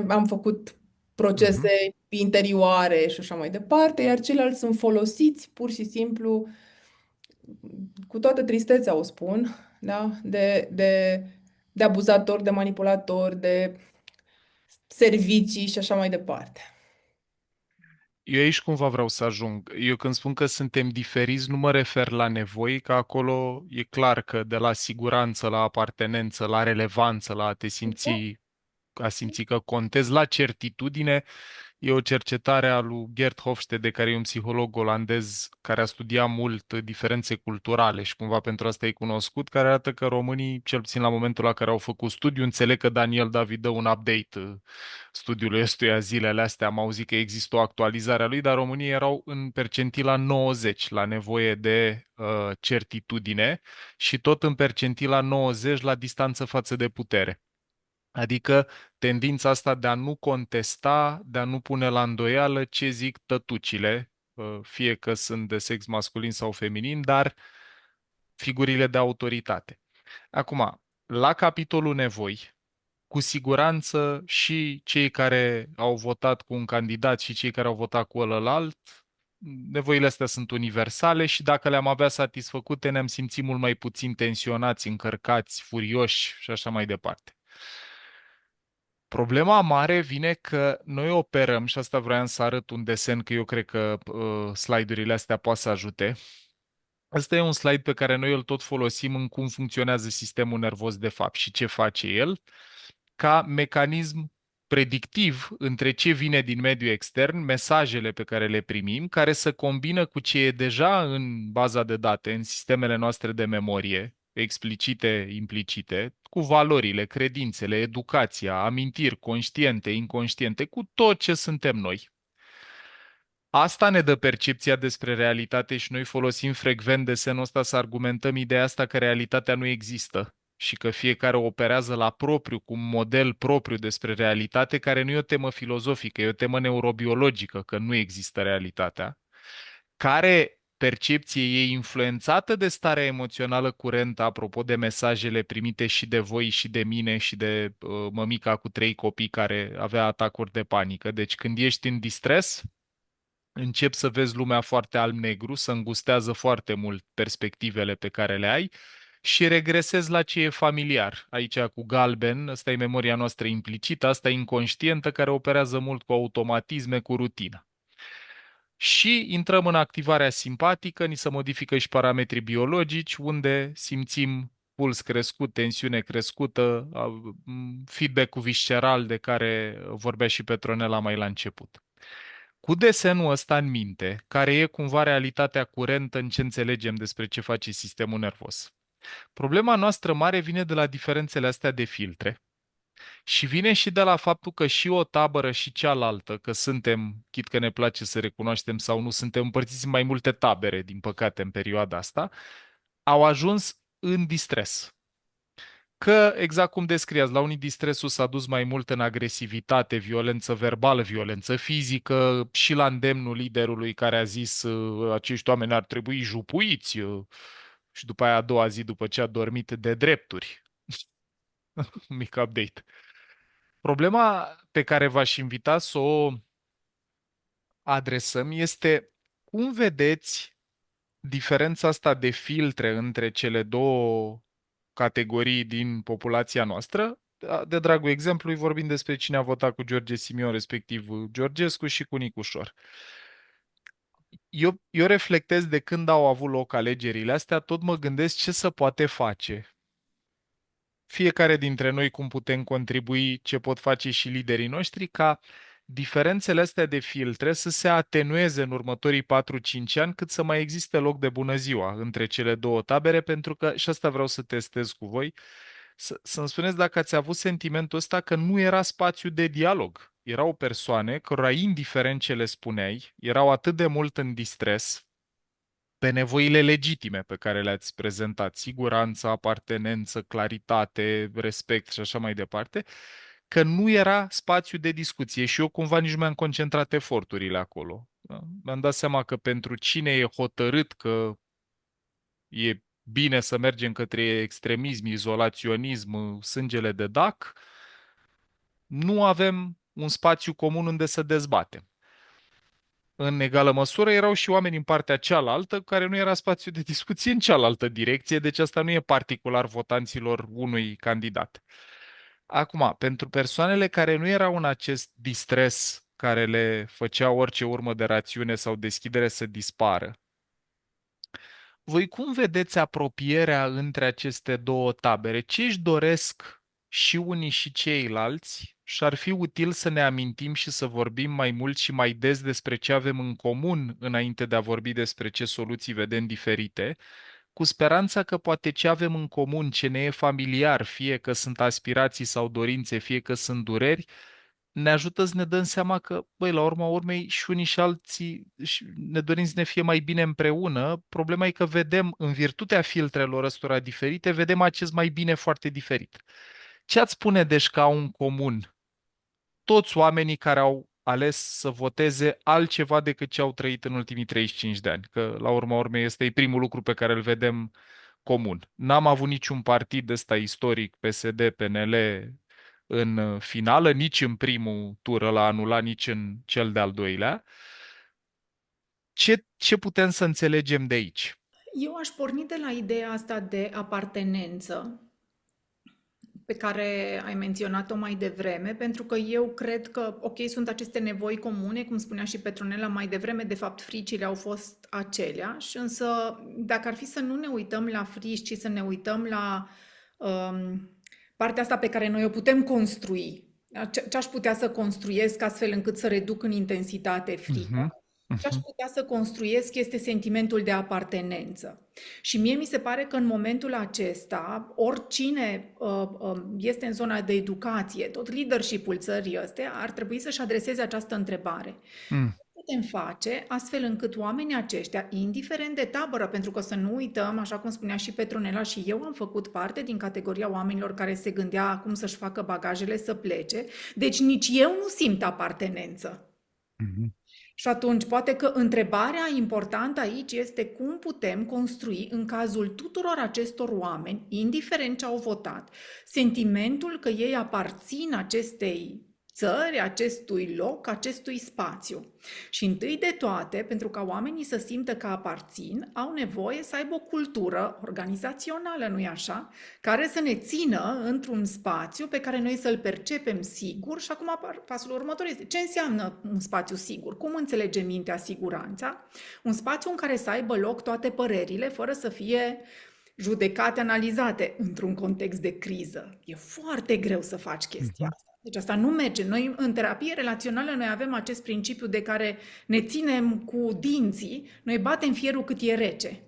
am făcut procese Mhm. interioare și așa mai departe, iar ceilalți sunt folosiți pur și simplu, cu toată tristețea o spun, da? De abuzatori, de manipulatori, de servicii și așa mai departe. Eu aici cumva vreau să ajung. Eu când spun că suntem diferiți, nu mă refer la nevoi, că acolo e clar că de la siguranță, la apartenență, la relevanță, la a te simți, a simți că contezi, la certitudine, E o cercetare a lui Gert Hofstede, care e un psiholog olandez care a studiat mult diferențe culturale și cumva pentru asta e cunoscut, care arată că românii, cel puțin la momentul la care au făcut studiu, înțeleg că Daniel David dă un update studiului ăstuia zilele astea, am auzit că există o actualizare a lui, dar românii erau în percentila 90 la nevoie de certitudine și tot în percentila 90 la distanță față de putere. Adică tendința asta de a nu contesta, de a nu pune la îndoială ce zic tătucile, fie că sunt de sex masculin sau feminin, dar figurile de autoritate. Acum, la capitolul nevoi, cu siguranță și cei care au votat cu un candidat și cei care au votat cu ălălalt, nevoile astea sunt universale și dacă le-am avea satisfăcute, ne-am simțit mult mai puțin tensionați, încărcați, furioși și așa mai departe. Problema mare vine că noi operăm, și asta vreau să arăt un desen, că eu cred că slide-urile astea poate să ajute. Asta e un slide pe care noi îl tot folosim în cum funcționează sistemul nervos de fapt și ce face el, ca mecanism predictiv între ce vine din mediul extern, mesajele pe care le primim, care să combină cu ce e deja în baza de date, în sistemele noastre de memorie, explicite, implicite, cu valorile, credințele, educația, amintiri conștiente, inconștiente, cu tot ce suntem noi. Asta ne dă percepția despre realitate și noi folosim frecvent desenul ăsta să argumentăm ideea asta că realitatea nu există și că fiecare operează la propriu, cu un model propriu despre realitate, care nu e o temă filozofică, e o temă neurobiologică, că nu există realitatea, care percepție e influențată de starea emoțională curentă, apropo de mesajele primite și de voi și de mine și de mămica cu 3 copii care avea atacuri de panică. Deci când ești în distres, începi să vezi lumea foarte alb-negru, să îngustează foarte mult perspectivele pe care le ai și regresezi la ce e familiar. Aici cu galben, asta e memoria noastră implicită, asta e inconștientă care operează mult cu automatisme, cu rutină. Și intrăm în activarea simpatică, ni se modifică și parametrii biologici, unde simțim puls crescut, tensiune crescută, feedback-ul visceral de care vorbea și Petronela mai la început. Cu desenul ăsta în minte, care e cumva realitatea curentă în ce înțelegem despre ce face sistemul nervos. Problema noastră mare vine de la diferențele astea de filtre și vine și de la faptul că și o tabără și cealaltă, că suntem, chit că ne place să recunoaștem sau nu, suntem împărțiți în mai multe tabere, din păcate, în perioada asta, au ajuns în distres. Că, exact cum descriați, la unii distresul s-a dus mai mult în agresivitate, violență verbală, violență fizică și la îndemnul liderului care a zis acești oameni ar trebui jupuiți și după aia a doua zi, după ce a dormit, de drepturi. Un mic update. Problema pe care v-aș invita să o adresăm este cum vedeți diferența asta de filtre între cele două categorii din populația noastră. De dragul exemplului, vorbim despre cine a votat cu George Simion, respectiv Georgescu și cu Nicușor. Eu reflectez de când au avut loc alegerile astea, tot mă gândesc ce se poate face. Fiecare dintre noi cum putem contribui, ce pot face și liderii noștri, ca diferențele astea de filtre să se atenueze în următorii 4-5 ani, cât să mai existe loc de bună ziua între cele două tabere, pentru că, și asta vreau să testez cu voi, să-mi spuneți dacă ați avut sentimentul ăsta că nu era spațiu de dialog. Erau persoane cărora, indiferent ce le spuneai, erau atât de mult în distres pe nevoile legitime pe care le-ați prezentat, siguranță, apartenență, claritate, respect și așa mai departe, că nu era spațiu de discuție și eu cumva nici nu mi-am concentrat eforturile acolo. Da? Mi-am dat seama că pentru cine e hotărât că e bine să mergem către extremism, izolaționism, sângele de dac, nu avem un spațiu comun unde să dezbatem. În egală măsură erau și oameni în partea cealaltă care nu era spațiu de discuție în cealaltă direcție, deci asta nu e particular votanților unui candidat. Acum, pentru persoanele care nu erau în acest distres care le făcea orice urmă de rațiune sau deschidere să dispară, voi cum vedeți apropierea între aceste două tabere? Ce își doresc și unii și ceilalți și ar fi util să ne amintim și să vorbim mai mult și mai des despre ce avem în comun înainte de a vorbi despre ce soluții vedem diferite, cu speranța că poate ce avem în comun, ce ne e familiar, fie că sunt aspirații sau dorințe, fie că sunt dureri, ne ajută să ne dăm seama că, băi, la urma urmei și unii și alții ne dorim să ne fie mai bine împreună. Problema e că vedem, în virtutea filtrelor ăstora diferite, vedem acest mai bine foarte diferit. Ce ați spune, deci, că au în comun toți oamenii care au ales să voteze altceva decât ce au trăit în ultimii 35 de ani? Că, la urma urmei, este primul lucru pe care îl vedem comun. N-am avut niciun partid ăsta istoric, PSD, PNL, în finală, nici în primul tur ăla anulat, nici în cel de-al doilea. Ce putem să înțelegem de aici? Eu aș porni de la ideea asta de apartenență pe care ai menționat-o mai devreme, pentru că eu cred că, ok, sunt aceste nevoi comune, cum spunea și Petronela mai devreme, de fapt fricile au fost aceleași, însă dacă ar fi să nu ne uităm la frici, ci să ne uităm la partea asta pe care noi o putem construi, ce aș putea să construiesc astfel încât să reduc în intensitate frica, Mhm, ce aș mhm, putea să construiesc este sentimentul de apartenență. Și mie mi se pare că în momentul acesta, oricine este în zona de educație, tot leadership-ul țării astea, ar trebui să-și adreseze această întrebare. mm, Ce putem face astfel încât oamenii aceștia, indiferent de tabără, pentru că să nu uităm, așa cum spunea și Petronela, și eu am făcut parte din categoria oamenilor care se gândea acum să-și facă bagajele să plece, deci nici eu nu simt apartenență. mhm, Și atunci, poate că întrebarea importantă aici este cum putem construi în cazul tuturor acestor oameni, indiferent ce au votat, sentimentul că ei aparțin acestei țări, acestui loc, acestui spațiu. Și întâi de toate, pentru ca oamenii să simtă că aparțin, au nevoie să aibă o cultură organizațională, nu-i așa? Care să ne țină într-un spațiu pe care noi să-l percepem sigur. Și acum pasul următor este ce înseamnă un spațiu sigur? Cum înțelege mintea siguranța? Un spațiu în care să aibă loc toate părerile fără să fie judecate, analizate într-un context de criză. E foarte greu să faci chestia mhm, asta. Deci asta nu merge. Noi, în terapie relațională, noi avem acest principiu de care ne ținem cu dinții, noi batem fierul cât e rece.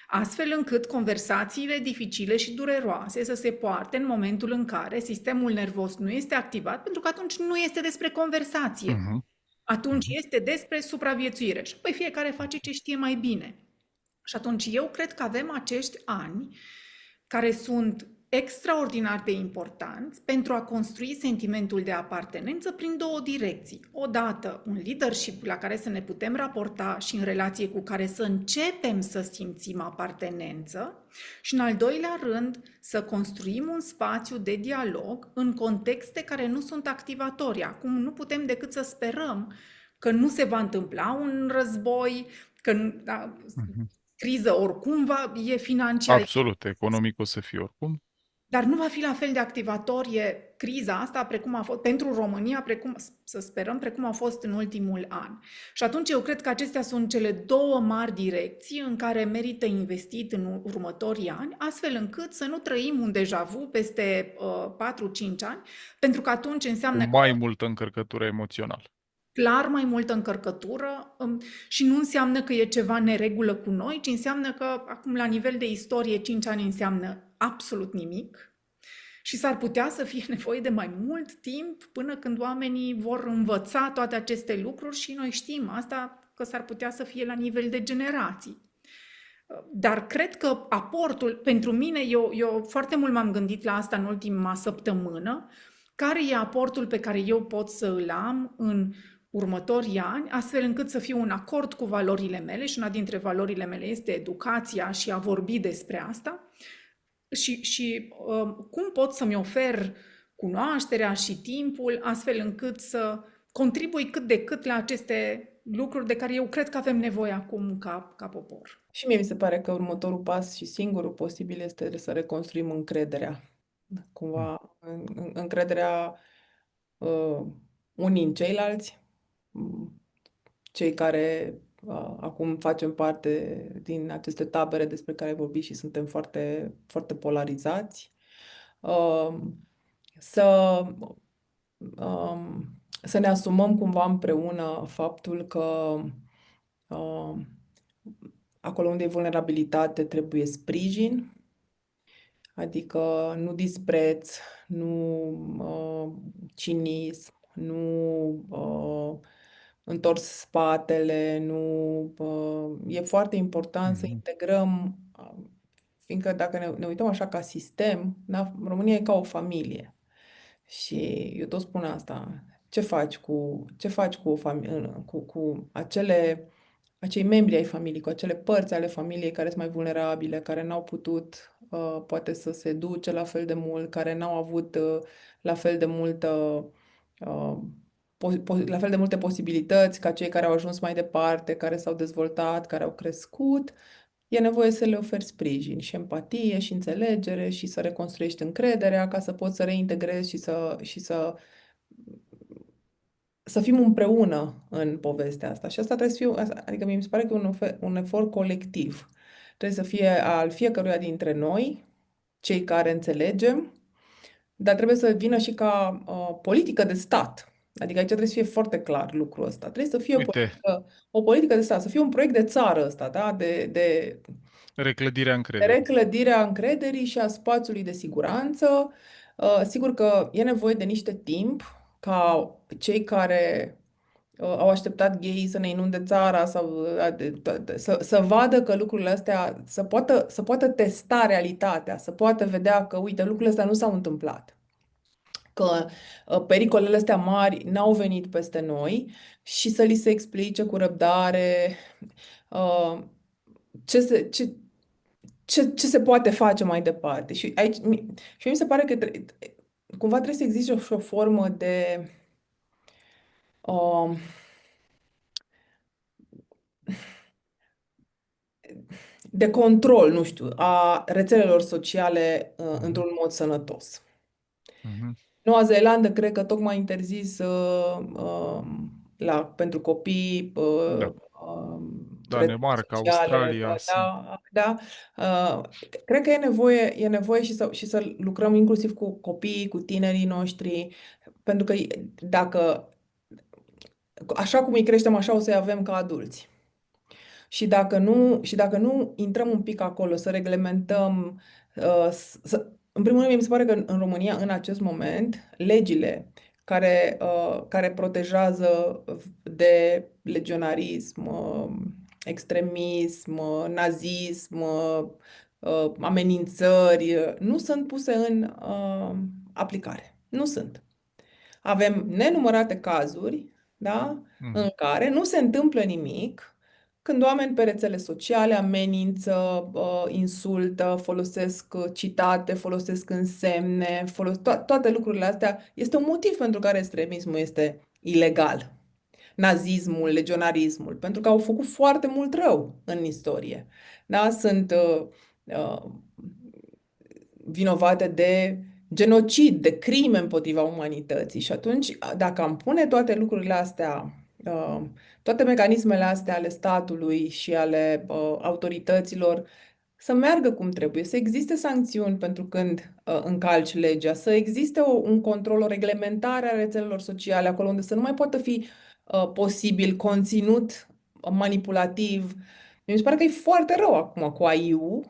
Astfel încât conversațiile dificile și dureroase să se poarte în momentul în care sistemul nervos nu este activat, pentru că atunci nu este despre conversație. mhm, Atunci mhm. este despre supraviețuire. Și apoi fiecare face ce știe mai bine. Și atunci eu cred că avem acești ani care sunt extraordinar de importanți pentru a construi sentimentul de apartenență prin două direcții. Odată, un leadership la care să ne putem raporta și în relație cu care să începem să simțim apartenență și, în al doilea rând, să construim un spațiu de dialog în contexte care nu sunt activatorii. Acum nu putem decât să sperăm că nu se va întâmpla un război, că Mhm. criză oricum e financiară, Absolut, economic o să fie oricum. dar nu va fi la fel de activatorie criza asta precum a fost pentru România, precum, să sperăm, precum a fost în ultimul an. Și atunci eu cred că acestea sunt cele două mari direcții în care merită investit în următorii ani, astfel încât să nu trăim un deja vu peste 4-5 ani, pentru că atunci Cu înseamnă că mai multă încărcătură emoțională. clar mai multă încărcătură și nu înseamnă că e ceva neregulă cu noi, ci înseamnă că acum la nivel de istorie 5 ani înseamnă absolut nimic și s-ar putea să fie nevoie de mai mult timp până când oamenii vor învăța toate aceste lucruri și noi știm asta că s-ar putea să fie la nivel de generații. Dar cred că aportul, pentru mine, eu foarte mult m-am gândit la asta în ultima săptămână, care e aportul pe care eu pot să îl am în următorii ani, astfel încât să fiu în acord cu valorile mele și una dintre valorile mele este educația și a vorbi despre asta și cum pot să-mi ofer cunoașterea și timpul astfel încât să contribui cât de cât la aceste lucruri de care eu cred că avem nevoie acum ca popor. Și mie mi se pare că următorul pas și singurul posibil este să reconstruim încrederea. Cumva, încrederea unii în ceilalți, cei care acum facem parte din aceste tabere despre care ai vorbit și suntem foarte, foarte polarizați. Să um, să ne asumăm cumva împreună faptul că um, acolo unde e vulnerabilitate trebuie sprijin, adică nu dispreț, nu cinism, nu întors spatele, nu... e foarte important să Mhm. integrăm, fiindcă dacă ne uităm așa ca sistem, da, România e ca o familie. Și eu tot spun asta. Ce faci cu o familie, cu acei membri ai familiei, cu acele părți ale familiei care sunt mai vulnerabile, care n-au putut, poate să se duce la fel de mult, care n-au avut la fel de multă, uh, la fel de multe posibilități ca cei care au ajuns mai departe, care s-au dezvoltat, care au crescut. E nevoie să le oferi sprijin și empatie și înțelegere și să reconstruiești încrederea ca să poți să reintegrezi și să fim împreună în povestea asta. Și asta trebuie să fie, adică mi se pare că e un efort colectiv. Trebuie să fie al fiecăruia dintre noi, cei care înțelegem, dar trebuie să vină și ca politică de stat. Adică aici trebuie să fie foarte clar lucrul ăsta. Trebuie să fie Uite, o politică de stat, să fie un proiect de țară ăsta, da? reclădirea De încrederii. reclădirea încrederii și a spațiului de siguranță. Sigur că e nevoie de niște timp ca cei care au așteptat gheii să ne inunde țara sau să vadă că lucrurile astea, să poată testa realitatea, să poată vedea că, uite, lucrurile astea nu s-au întâmplat, că pericolele astea mari n-au venit peste noi și să li se explice cu răbdare uh, ce se, ce se poate face mai departe. Și aici și mi se pare că cumva trebuie să existe și o formă um, de control, nu știu, a rețelelor sociale Mhm. într-un mod sănătos. Mhm. Noua Zeelandă cred că tocmai a interzis pentru copii Da. rețele Danemarca, sociale, Australia sunt. da, da. Cred că e nevoie și să lucrăm inclusiv cu copiii, cu tinerii noștri, pentru că dacă, așa cum îi creștem, așa o să-i avem ca adulți. Și dacă nu intrăm un pic acolo, să reglementăm, în primul rând, mi se pare că în România, în acest moment, legile care protejează de legionarism, extremism, nazism, amenințări, nu sunt puse în aplicare. Nu sunt. Avem nenumărate cazuri, da, în Mhm. care nu se întâmplă nimic când oameni pe rețele sociale amenință, insultă, folosesc citate, folosesc însemne, toate lucrurile astea. Este un motiv pentru care extremismul este ilegal. Nazismul, legionarismul, pentru că au făcut foarte mult rău în istorie. Da? Sunt vinovate de genocid, de crime împotriva umanității. Și atunci, dacă am pune toate lucrurile astea, toate mecanismele astea ale statului și ale autorităților să meargă cum trebuie, să existe sancțiuni pentru când încalci legea, să existe un control, o reglementare a rețelelor sociale, acolo unde să nu mai poată fi posibil conținut manipulativ. Mi se pare că e foarte rău acum cu AI-ul.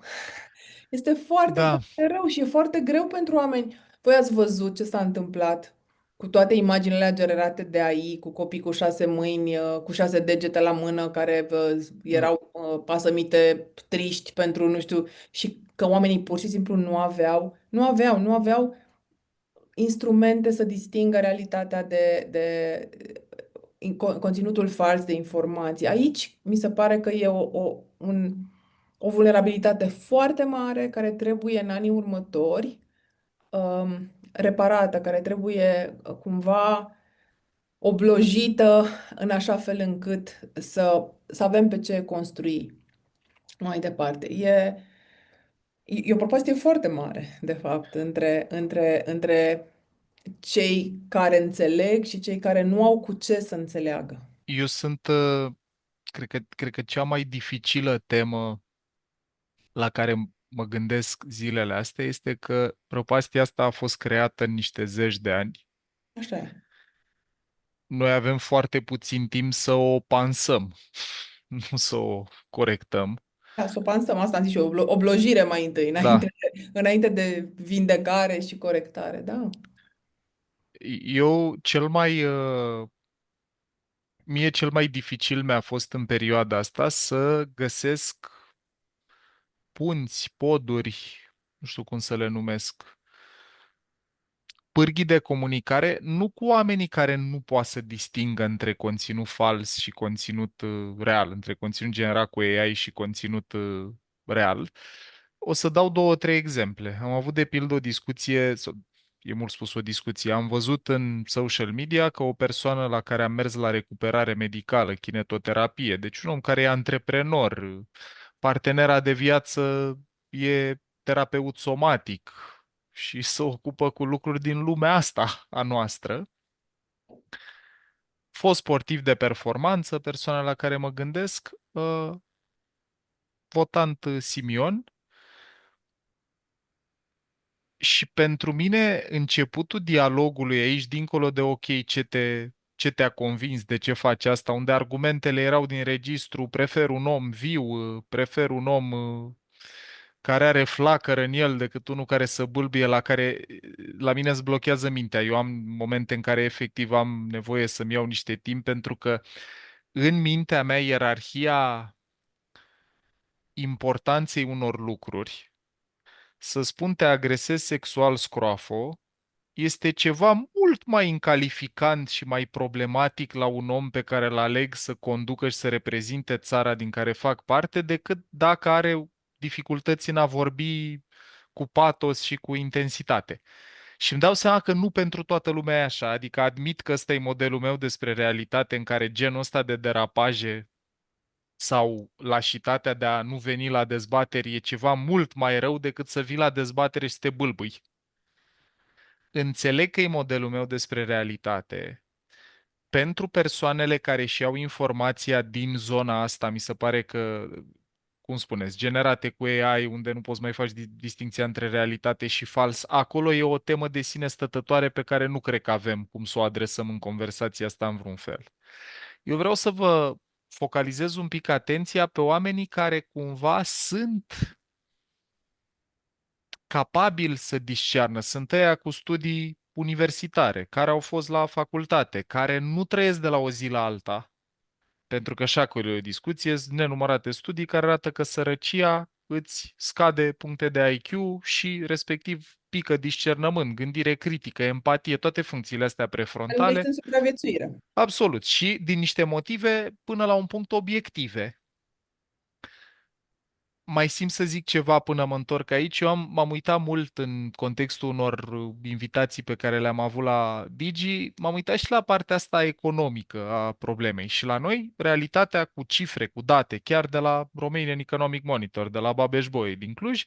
Este foarte, Da, foarte rău și e foarte greu pentru oameni. Voi ați văzut ce s-a întâmplat cu toate imaginele generate de AI, cu copii cu 6 mâini, cu 6 degete la mână, care erau pasămite triști pentru, nu știu, și că oamenii pur și simplu nu aveau instrumente să distingă realitatea de conținutul fals de informații. Aici mi se pare că e o vulnerabilitate foarte mare care trebuie în anii următori reparată, care trebuie cumva oblojită în așa fel încât să avem pe ce construi mai departe. E o propastie foarte mare, de fapt, între cei care înțeleg și cei care nu au cu ce să înțeleagă. eu sunt, cred că cea mai dificilă temă la care mă gândesc zilele astea este că prăpastia asta a fost creată în niște zeci de ani Așa e. Noi avem foarte puțin timp să o pansăm, nu să o corectăm. Da, să o pansăm, asta am zis și eu, oblojire mai întâi, Da, înainte de vindecare și corectare, da. eu mie cel mai dificil mi-a fost în perioada asta să găsesc punți, poduri, nu știu cum să le numesc, pârghii de comunicare, nu cu oamenii care nu poate să distingă între conținut fals și conținut real, între conținut generat cu AI și conținut real. O să dau două, trei exemple. Am avut de pildă o discuție, e mult spus o discuție, am văzut în social media că o persoană la care am mers la recuperare medicală, kinetoterapie, deci un om care e antreprenor, partenera de viață e terapeut somatic, și se ocupă cu lucruri din lumea asta a noastră. Fost sportiv de performanță, persoana la care mă gândesc, votant Simion. Și pentru mine, începutul dialogului aici, dincolo de ok, ce te-a convins, de ce faci asta, unde argumentele erau din registru, prefer un om viu, prefer un om care are flacără în el decât unul care să bâlbâie, la mine îți blochează mintea. Eu am momente în care efectiv am nevoie să-mi iau niște timp pentru că în mintea mea ierarhia importanței unor lucruri, să spun te agresez sexual scroafo, este ceva mult mai incalificant și mai problematic la un om pe care îl aleg să conducă și să reprezinte țara din care fac parte, decât dacă are dificultăți în a vorbi cu patos și cu intensitate. Și îmi dau seama că nu pentru toată lumea e așa, adică admit că ăsta e modelul meu despre realitate în care genul ăsta de derapaje sau lașitatea de a nu veni la dezbateri e ceva mult mai rău decât să vii la dezbatere și să te bâlbâi. Înțeleg că e modelul meu despre realitate. Pentru persoanele care și au informația din zona asta, mi se pare că, cum spuneți, generate cu AI, unde nu poți mai faci distinția între realitate și fals, acolo e o temă de sine stătătoare pe care nu cred că avem cum să o adresăm în conversația asta în vreun fel. Eu vreau să vă focalizez un pic atenția pe oamenii care cumva sunt capabili să discearnă. Sunt ăia cu studii universitare, care au fost la facultate, care nu trăiesc de la o zi la alta, pentru că și acolo e o discuție, sunt nenumărate studii care arată că sărăcia îți scade puncte de IQ și respectiv pică discernământ, gândire critică, empatie, toate funcțiile astea Ești prefrontale, în supraviețuire. absolut, și din niște motive până la un punct obiective. Mai simt să zic ceva până mă întorc aici. M-am uitat mult în contextul unor invitații pe care le-am avut la Digi, m-am uitat și la partea asta economică a problemei. Și la noi, realitatea cu cifre, cu date, chiar de la Romanian Economic Monitor, de la Babeș Bolyai din Cluj,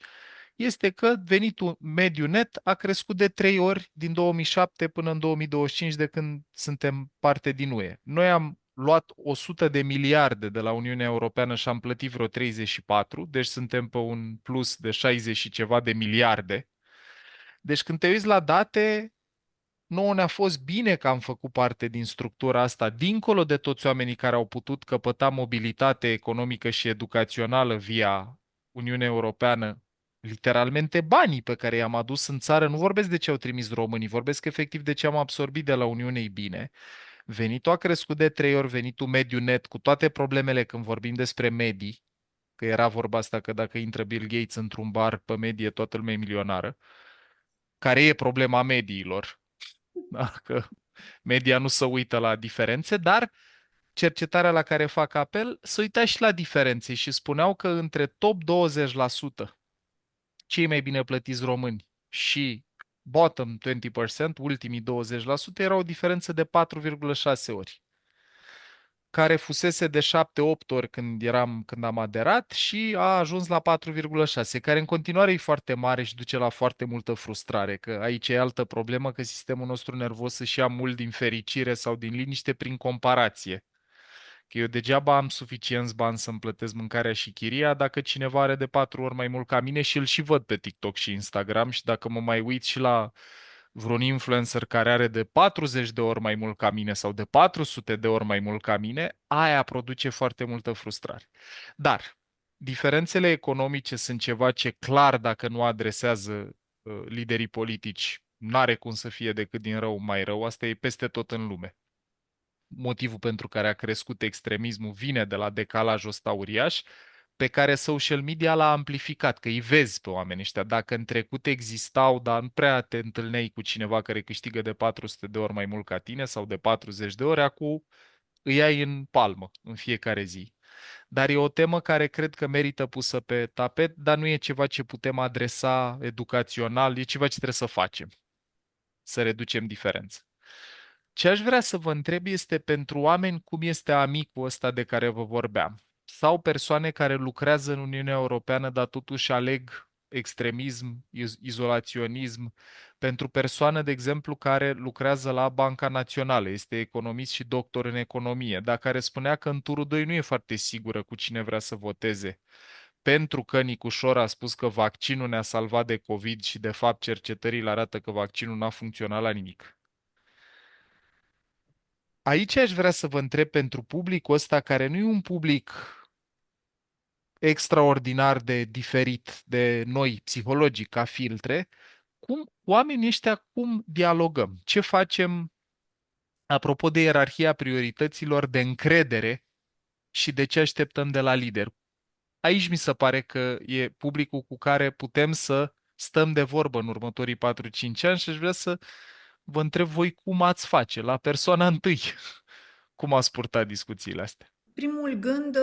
este că venitul mediu net a crescut de 3 ori din 2007 până în 2025 de când suntem parte din UE. Noi am luat 100 de miliarde de la Uniunea Europeană și am plătit vreo 34, deci suntem pe un plus de 60 și ceva de miliarde. Deci când te uiți la date, nouă ne-a fost bine că am făcut parte din structura asta, dincolo de toți oamenii care au putut căpăta mobilitate economică și educațională via Uniunea Europeană, literalmente banii pe care i-am adus în țară, nu vorbesc de ce au trimis românii, vorbesc efectiv de ce am absorbit de la Uniune bine. Venitul a crescut de 3 ori, venitul mediu net, cu toate problemele când vorbim despre medii, că era vorba asta că dacă intră Bill Gates într-un bar pe medie, toată lumea e milionară, care e problema mediilor, da? Că media nu se uită la diferențe, dar cercetarea la care fac apel se uita și la diferențe și spuneau că între top 20%, cei mai bine plătiți români, și bottom 20%, ultimii 20%, era o diferență de 4,6 ori, care fusese de 7-8 ori când am aderat și a ajuns la 4,6, care în continuare e foarte mare și duce la foarte multă frustrare, că aici e altă problemă, că sistemul nostru nervos își ia mult din fericire sau din liniște prin comparație. Că eu degeaba am suficienți bani să-mi plătesc mâncarea și chiria dacă cineva are de 4 ori mai mult ca mine și îl și văd pe TikTok și Instagram și dacă mă mai uit și la vreun influencer care are de 40 de ori mai mult ca mine sau de 400 de ori mai mult ca mine, aia produce foarte multă frustrare. Dar diferențele economice sunt ceva ce clar, dacă nu adresează liderii politici, n-are cum să fie decât din rău mai rău. Asta e peste tot în lume. Motivul pentru care a crescut extremismul vine de la decalajul ăsta uriaș pe care social media l-a amplificat, că îi vezi pe oamenii ăștia. Dacă în trecut existau, dar nu prea te întâlneai cu cineva care câștigă de 400 de ori mai mult ca tine sau de 40 de ori, acum îi ai în palmă în fiecare zi. Dar e o temă care cred că merită pusă pe tapet, dar nu e ceva ce putem adresa educațional, e ceva ce trebuie să facem, să reducem diferența. Ce aș vrea să vă întreb este pentru oameni cum este amicul ăsta de care vă vorbeam, sau persoane care lucrează în Uniunea Europeană, dar totuși aleg extremism, izolaționism, pentru persoană, de exemplu, care lucrează la Banca Națională, este economist și doctor în economie, dar care spunea că în turul 2 nu e foarte sigură cu cine vrea să voteze, pentru că Nicușor a spus că vaccinul ne-a salvat de COVID și, de fapt, cercetările arată că vaccinul n-a funcționat la nimic. Aici aș vrea să vă întreb pentru publicul ăsta care nu e un public extraordinar de diferit de noi psihologic ca filtre, cum oamenii ăștia cum dialogăm? Ce facem apropo de ierarhia priorităților de încredere și de ce așteptăm de la lider? Aici mi se pare că e publicul cu care putem să stăm de vorbă în următorii 4-5 ani și aș vrea să vă întreb voi cum ați face la persoana întâi. Cum ați purtat discuțiile astea? Primul gând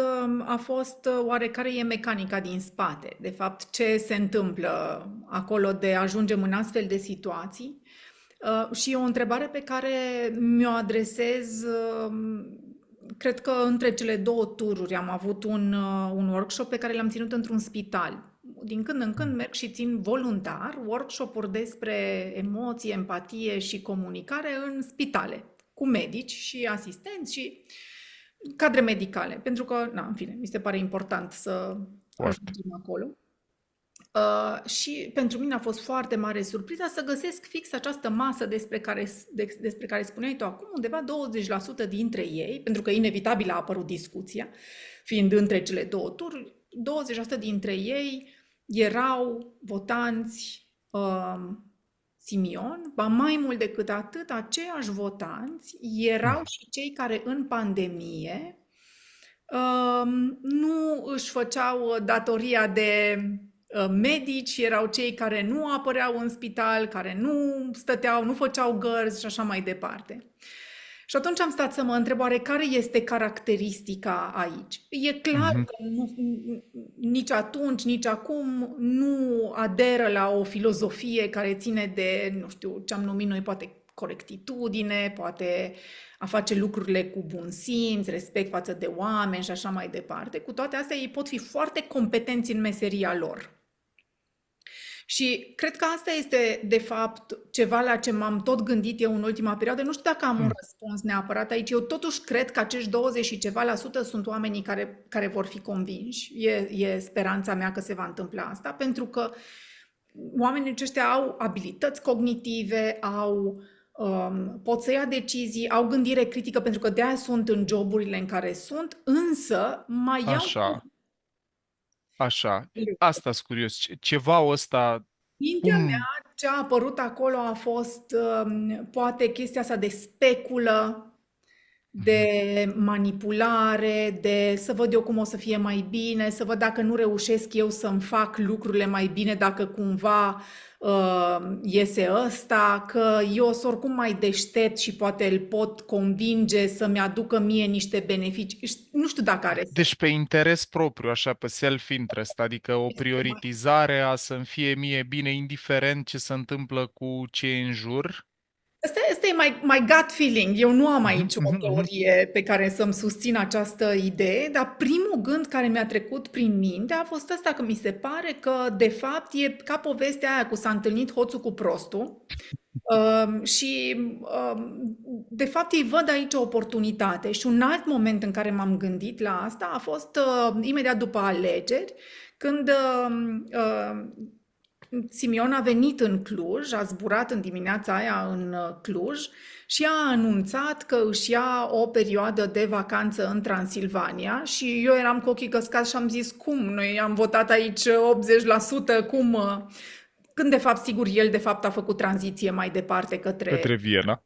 a fost oarecare e mecanica din spate, de fapt ce se întâmplă acolo de ajungem în astfel de situații. Și e o întrebare pe care mi-o adresez, cred că între cele două tururi am avut un workshop pe care l-am ținut într-un spital. Din când în când merg și țin voluntar workshop-uri despre emoție, empatie și comunicare în spitale, cu medici și asistenți și cadre medicale, pentru că, în fine, mi se pare important să Foarte. ajungem acolo. Și pentru mine a fost foarte mare surpriza să găsesc fix această masă despre care spuneai tu acum, undeva 20% dintre ei, pentru că inevitabil a apărut discuția, fiind între cele două tururi, 20% dintre ei erau votanți Simion, ba mai mult decât atât, aceiași votanți erau și cei care în pandemie nu își făceau datoria de medici, erau cei care nu apăreau în spital, care nu stăteau, nu făceau gărzi și așa mai departe. Și atunci am stat să mă întreb oare care este caracteristica aici. E clar că nici atunci, nici acum nu aderă la o filozofie care ține de, nu știu, ce am numit noi poate corectitudine, poate a face lucrurile cu bun simț, respect față de oameni și așa mai departe. Cu toate astea, ei pot fi foarte competenți în meseria lor. Și cred că asta este, de fapt, ceva la ce m-am tot gândit eu în ultima perioadă. Nu știu dacă am un răspuns neapărat aici. Eu totuși cred că acești 20 și ceva la sută sunt oamenii care vor fi convinși. E speranța mea că se va întâmpla asta, pentru că oamenii aceștia au abilități cognitive, pot să ia decizii, au gândire critică, pentru că de-aia sunt în joburile în care sunt, însă mai iau... Așa. Asta-s curios. Ceva ăsta, Mintea cum... mea, ce a apărut acolo a fost poate chestia asta de speculă, de manipulare, de să văd eu cum o să fie mai bine, să văd dacă nu reușesc eu să-mi fac lucrurile mai bine, dacă cumva iese ăsta, că eu sunt oricum mai deștept și poate îl pot convinge să-mi aducă mie niște beneficii. Nu știu dacă are. Deci pe interes propriu, așa, pe self-interest, adică o prioritizare a să-mi fie mie bine, indiferent ce se întâmplă cu ce e în jur. Asta e my gut feeling. Eu nu am aici o teorie pe care să-mi susțin această idee, dar primul gând care mi-a trecut prin minte a fost ăsta, că mi se pare că, de fapt, e ca povestea aia cu s-a întâlnit hoțul cu prostul. Și, de fapt, ei văd aici o oportunitate. Și un alt moment în care m-am gândit la asta a fost imediat după alegeri, când Simion a venit în Cluj, a zburat în dimineața aia în Cluj și a anunțat că își ia o perioadă de vacanță în Transilvania și eu eram cu ochii căscați și am zis, cum? Noi am votat aici 80%, cum? Când de fapt, sigur, el de fapt a făcut tranziție mai departe către. Către Viena.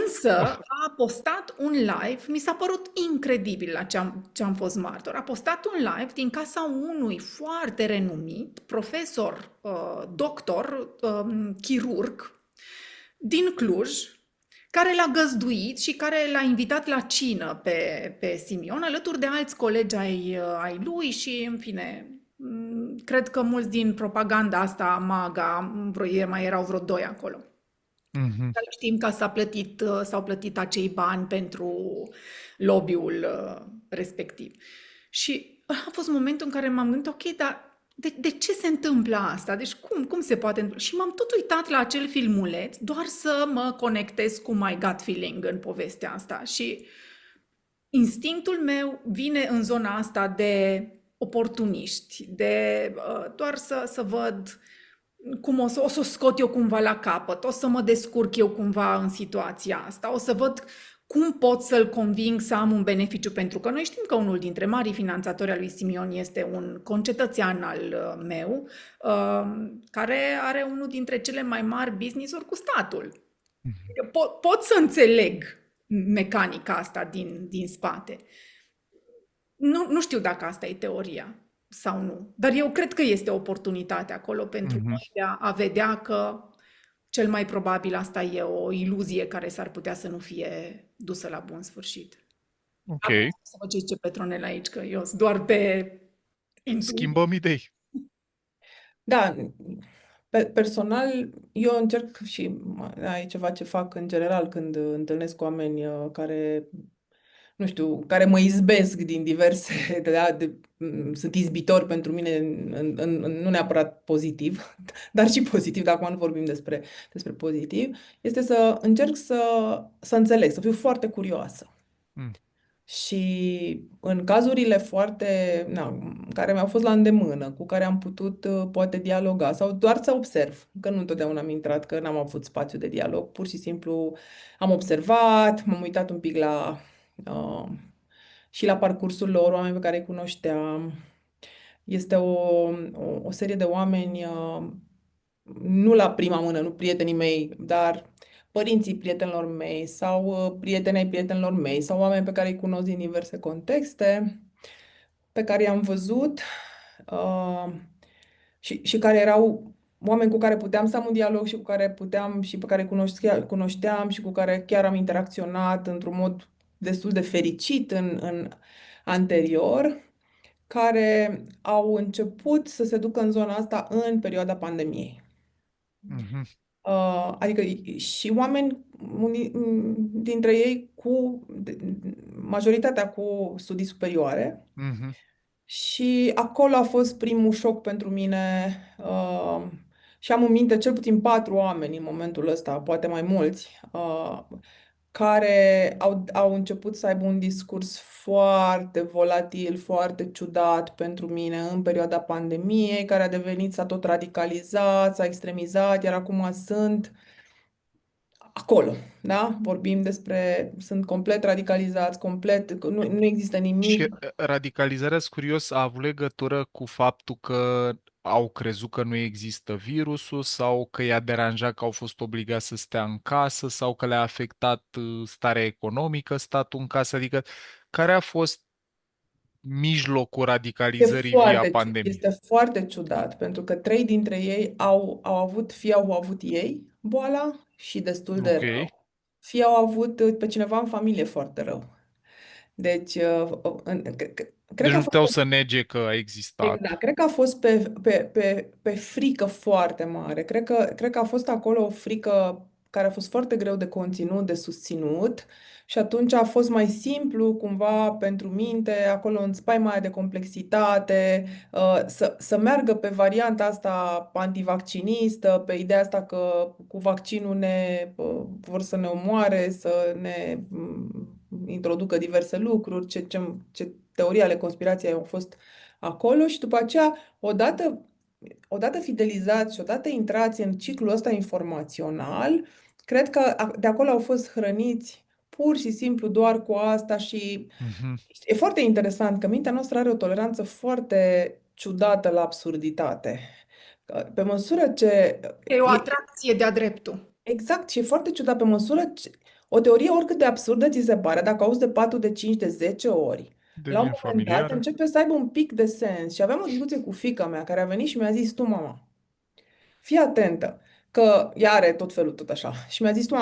Însă a postat un live, mi s-a părut incredibil la ce am fost martor. A postat un live din casa unui foarte renumit profesor, doctor, chirurg din Cluj, care l-a găzduit și care l-a invitat la cină pe Simion, alături de alți colegi ai lui și, în fine, cred că mulți din propaganda asta MAGA, mai erau vreo doi acolo. Mhm. Dar știm că s-au plătit acei bani pentru lobby-ul respectiv. Și a fost momentul în care m-am gândit, ok, dar de ce se întâmplă asta? Deci cum se poate întâmpla? Și m-am tot uitat la acel filmuleț doar să mă conectez cu my gut feeling în povestea asta. Și instinctul meu vine în zona asta de oportuniști, de doar să văd cum o să o scot eu cumva la capăt, o să mă descurc eu cumva în situația asta, o să văd cum pot să-l conving să am un beneficiu, pentru că noi știm că unul dintre marii finanțatori al lui Simion este un concetățean al meu, care are unul dintre cele mai mari business-uri cu statul. Pot să înțeleg mecanica asta din spate. Nu știu dacă asta e teoria sau nu, dar eu cred că este oportunitate acolo pentru Mhm. noi de a vedea că cel mai probabil asta e o iluzie care s-ar putea să nu fie dusă la bun sfârșit. Ok. Acum să vă ce zice Petronela aici, că eu sunt doar pe intuiție. Schimbăm idei. Da, personal, eu încerc și e ceva ce fac în general când întâlnesc oameni care, nu știu, care mă izbesc din diverse, sunt izbitori pentru mine, nu neapărat pozitiv, dar și pozitiv, dacă acum nu vorbim despre pozitiv, este să încerc să înțeleg, să fiu foarte curioasă. Mm. Și în cazurile care mi-au fost la îndemână, cu care am putut poate dialoga sau doar să observ, că nu întotdeauna am intrat, că n-am avut spațiu de dialog, pur și simplu am observat, m-am uitat un pic uh, și la parcursul lor, oameni pe care îi cunoșteam. Este o serie de oameni, nu la prima mână, nu prietenii mei, dar părinții prietenilor mei sau prietenii prietenilor mei sau oameni pe care îi cunosc din diverse contexte, pe care i-am văzut uh, și care erau oameni cu care puteam să am un dialog și cu care puteam și pe care cunoșteam și cu care chiar am interacționat într-un mod destul de fericit în anterior, care au început să se ducă în zona asta în perioada pandemiei. Mhm. Adică și oameni, unii dintre ei majoritatea cu studii superioare, Mhm. și acolo a fost primul șoc pentru mine. Și am în minte cel puțin 4 oameni în momentul ăsta, poate mai mulți, care au început să aibă un discurs foarte volatil, foarte ciudat pentru mine în perioada pandemiei, care s-a tot radicalizat, s-a extremizat, iar acum sunt acolo, da? Sunt complet radicalizați, nu există Și nimic. radicalizarea, sunt curios, a avut legătură cu faptul că au crezut că nu există virusul sau că i-a deranjat că au fost obligați să stea în casă sau că le-a afectat starea economică, statul în casă, adică care a fost mijlocul radicalizării via pandemie? Este foarte ciudat, pentru că 3 dintre ei fie au avut ei boala și destul de Ok. rău, fie au avut pe cineva în familie foarte rău. Deci, cred Deci că a nu fost. puteau să nege că a existat. Exact, cred că a fost pe frică foarte mare. Cred că a fost acolo o frică care a fost foarte greu de conținut, de susținut și atunci a fost mai simplu cumva pentru minte, acolo în spaima aia de complexitate, să meargă pe varianta asta antivaccinistă, pe ideea asta că cu vaccinul vor să ne omoare, să ne introducă diverse lucruri, ce teorii ale conspirației au fost acolo și după aceea, odată odată fidelizați și odată intrați în ciclul ăsta informațional, cred că de acolo au fost hrăniți pur și simplu doar cu asta și Mhm. e foarte interesant că mintea noastră are o toleranță foarte ciudată la absurditate. Pe măsură ce... E o atracție de-a dreptul. Exact, și e foarte ciudat, pe măsură ce... O teorie oricât de absurdă ți se pare, dacă auzi de 4, de 5, de 10 ori, la un Devine moment dat familiară. începe să aibă un pic de sens. Și aveam o discuție cu fiica mea care a venit și mi-a zis, tu, mama, fii atentă, că ea are tot felul tot așa. Și mi-a zis, tu,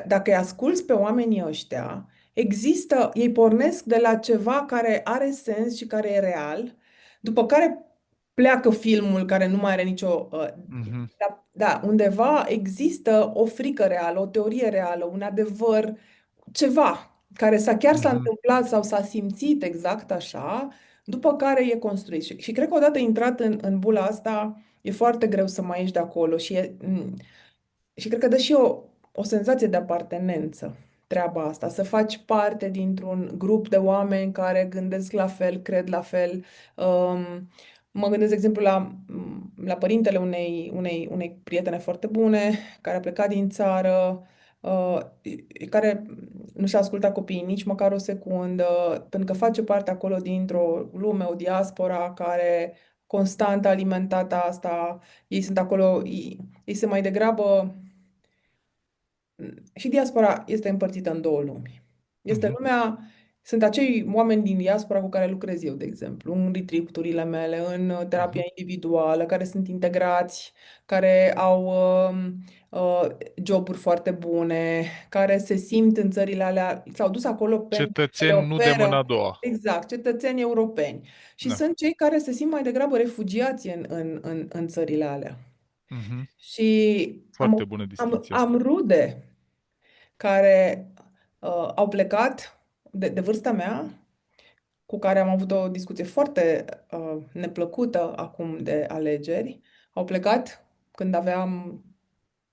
dacă îi asculți pe oamenii ăștia, există, ei pornesc de la ceva care are sens și care e real, după care pleacă filmul care nu mai are nicio... Mhm. da, undeva există o frică reală, o teorie reală, un adevăr, ceva care chiar s-a Mhm. întâmplat sau s-a simțit exact așa, după care e construit. Și cred că odată intrat în bula asta, e foarte greu să mai ieși de acolo și cred că dă și o senzație de apartenență treaba asta, să faci parte dintr-un grup de oameni care gândesc la fel, cred la fel. Mă gândesc, de exemplu, la părintele unei prietene foarte bune, care a plecat din țară, uh, care nu și-a ascultat copiii nici măcar o secundă, pentru că face parte acolo dintr-o lume, o diaspora care constant a alimentat asta. Ei sunt acolo, ei sunt mai degrabă și diaspora este împărțită în două lumi. Este Mhm. lumea, sunt acei oameni din diaspora cu care lucrez eu, de exemplu, în retreat-urile mele, în terapia Mhm. individuală, care sunt integrați, care au joburi foarte bune, care se simt în țările alea, s-au dus acolo pentru că le Cetățeni nu de mâna a oferă, doua. exact, cetățeni europeni. Și Da. sunt cei care se simt mai degrabă refugiați în țările alea. Mhm. Și Foarte bună distinția asta. am rude care au plecat de vârsta mea, cu care am avut o discuție foarte neplăcută acum de alegeri. Au plecat când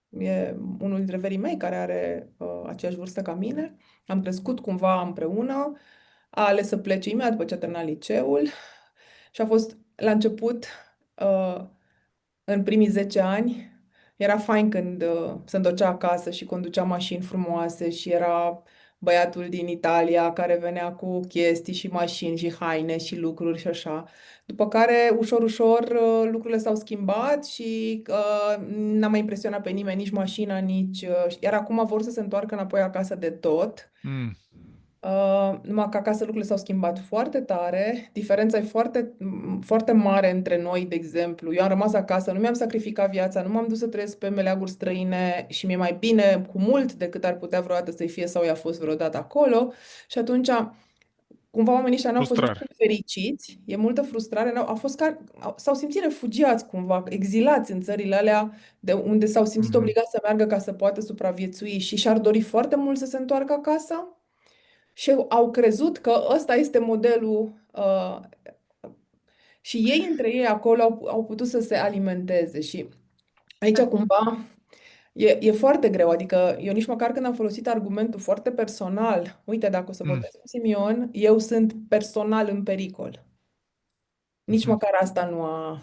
e unul dintre verii mei care are aceeași vârstă ca mine. Am crescut cumva împreună. A ales să plece imediat după ce a terminat liceul și a fost la început, uh, în primii 10 ani, era fain când se întorcea acasă și conducea mașini frumoase și era băiatul din Italia care venea cu chestii și mașini și haine și lucruri și așa. După care, ușor, ușor, lucrurile s-au schimbat și n-a mai impresionat pe nimeni, nici mașina, nici... Iar acum vor să se întoarcă înapoi acasă de tot. Mm. Numai că acasă lucrurile s-au schimbat foarte tare. Diferența e foarte mare între noi, de exemplu. Eu am rămas acasă, nu mi-am sacrificat viața, nu m-am dus să trăiesc pe meleaguri străine și mi-e mai bine cu mult decât ar putea vreodată să-i fie sau i-a fost vreodată acolo. Și atunci, cumva, oamenii ăștia n-au fost Frustrare. nici fericiți, e multă frustrare, au fost s-au simțit refugiați cumva, exilați în țările alea de unde s-au simțit Mhm. obligați să meargă ca să poată supraviețui și și-ar dori foarte mult să se întoarcă acasă. Și au crezut că ăsta este modelul și ei între ei acolo au putut să se alimenteze și aici cumva e foarte greu, adică eu nici măcar când am folosit argumentul foarte personal, uite, dacă o să Mm. votez cu Simion, eu sunt personal în pericol. Nici Mhm. măcar asta nu a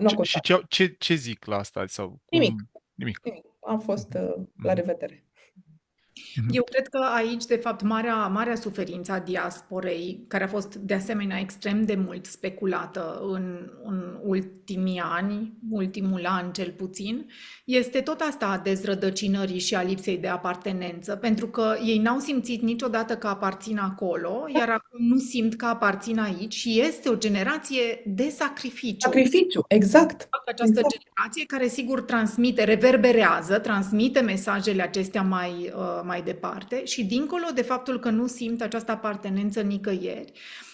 Și contat. ce zic la asta? Sau Nimic, cum? Nimic. nimic. Am fost Mhm. la Mhm. revedere. Mhm. Eu cred că aici, de fapt, marea suferință a diasporei, care a fost de asemenea extrem de mult speculată în ultimii ani, ultimul an cel puțin, este tot asta a dezrădăcinării și a lipsei de apartenență, pentru că ei n-au simțit niciodată că aparțin acolo, iar acum nu simt că aparțin aici și este o generație de sacrificiu. Sacrificiu, exact. Această generație care sigur transmite mesajele acestea mai departe și dincolo de faptul că nu simt această apartenență nicăieri,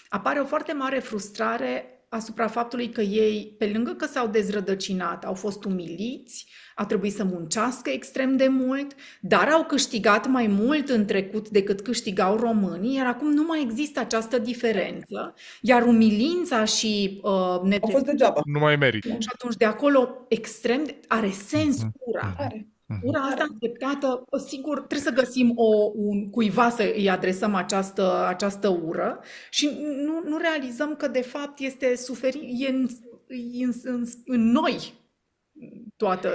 apare o foarte mare frustrare asupra faptului că ei, pe lângă că s-au dezrădăcinat, au fost umiliți, au trebuit să muncească extrem de mult, dar au câștigat mai mult în trecut decât câștigau românii, iar acum nu mai există această diferență, iar umilința și Au fost degeaba. Nu mai merit. și atunci de acolo are sens Mhm. ura. Mhm. Are. Mhm. Ura asta îndreptată, sigur, trebuie să găsim cuiva să îi adresăm această ură și nu realizăm că de fapt în noi toată.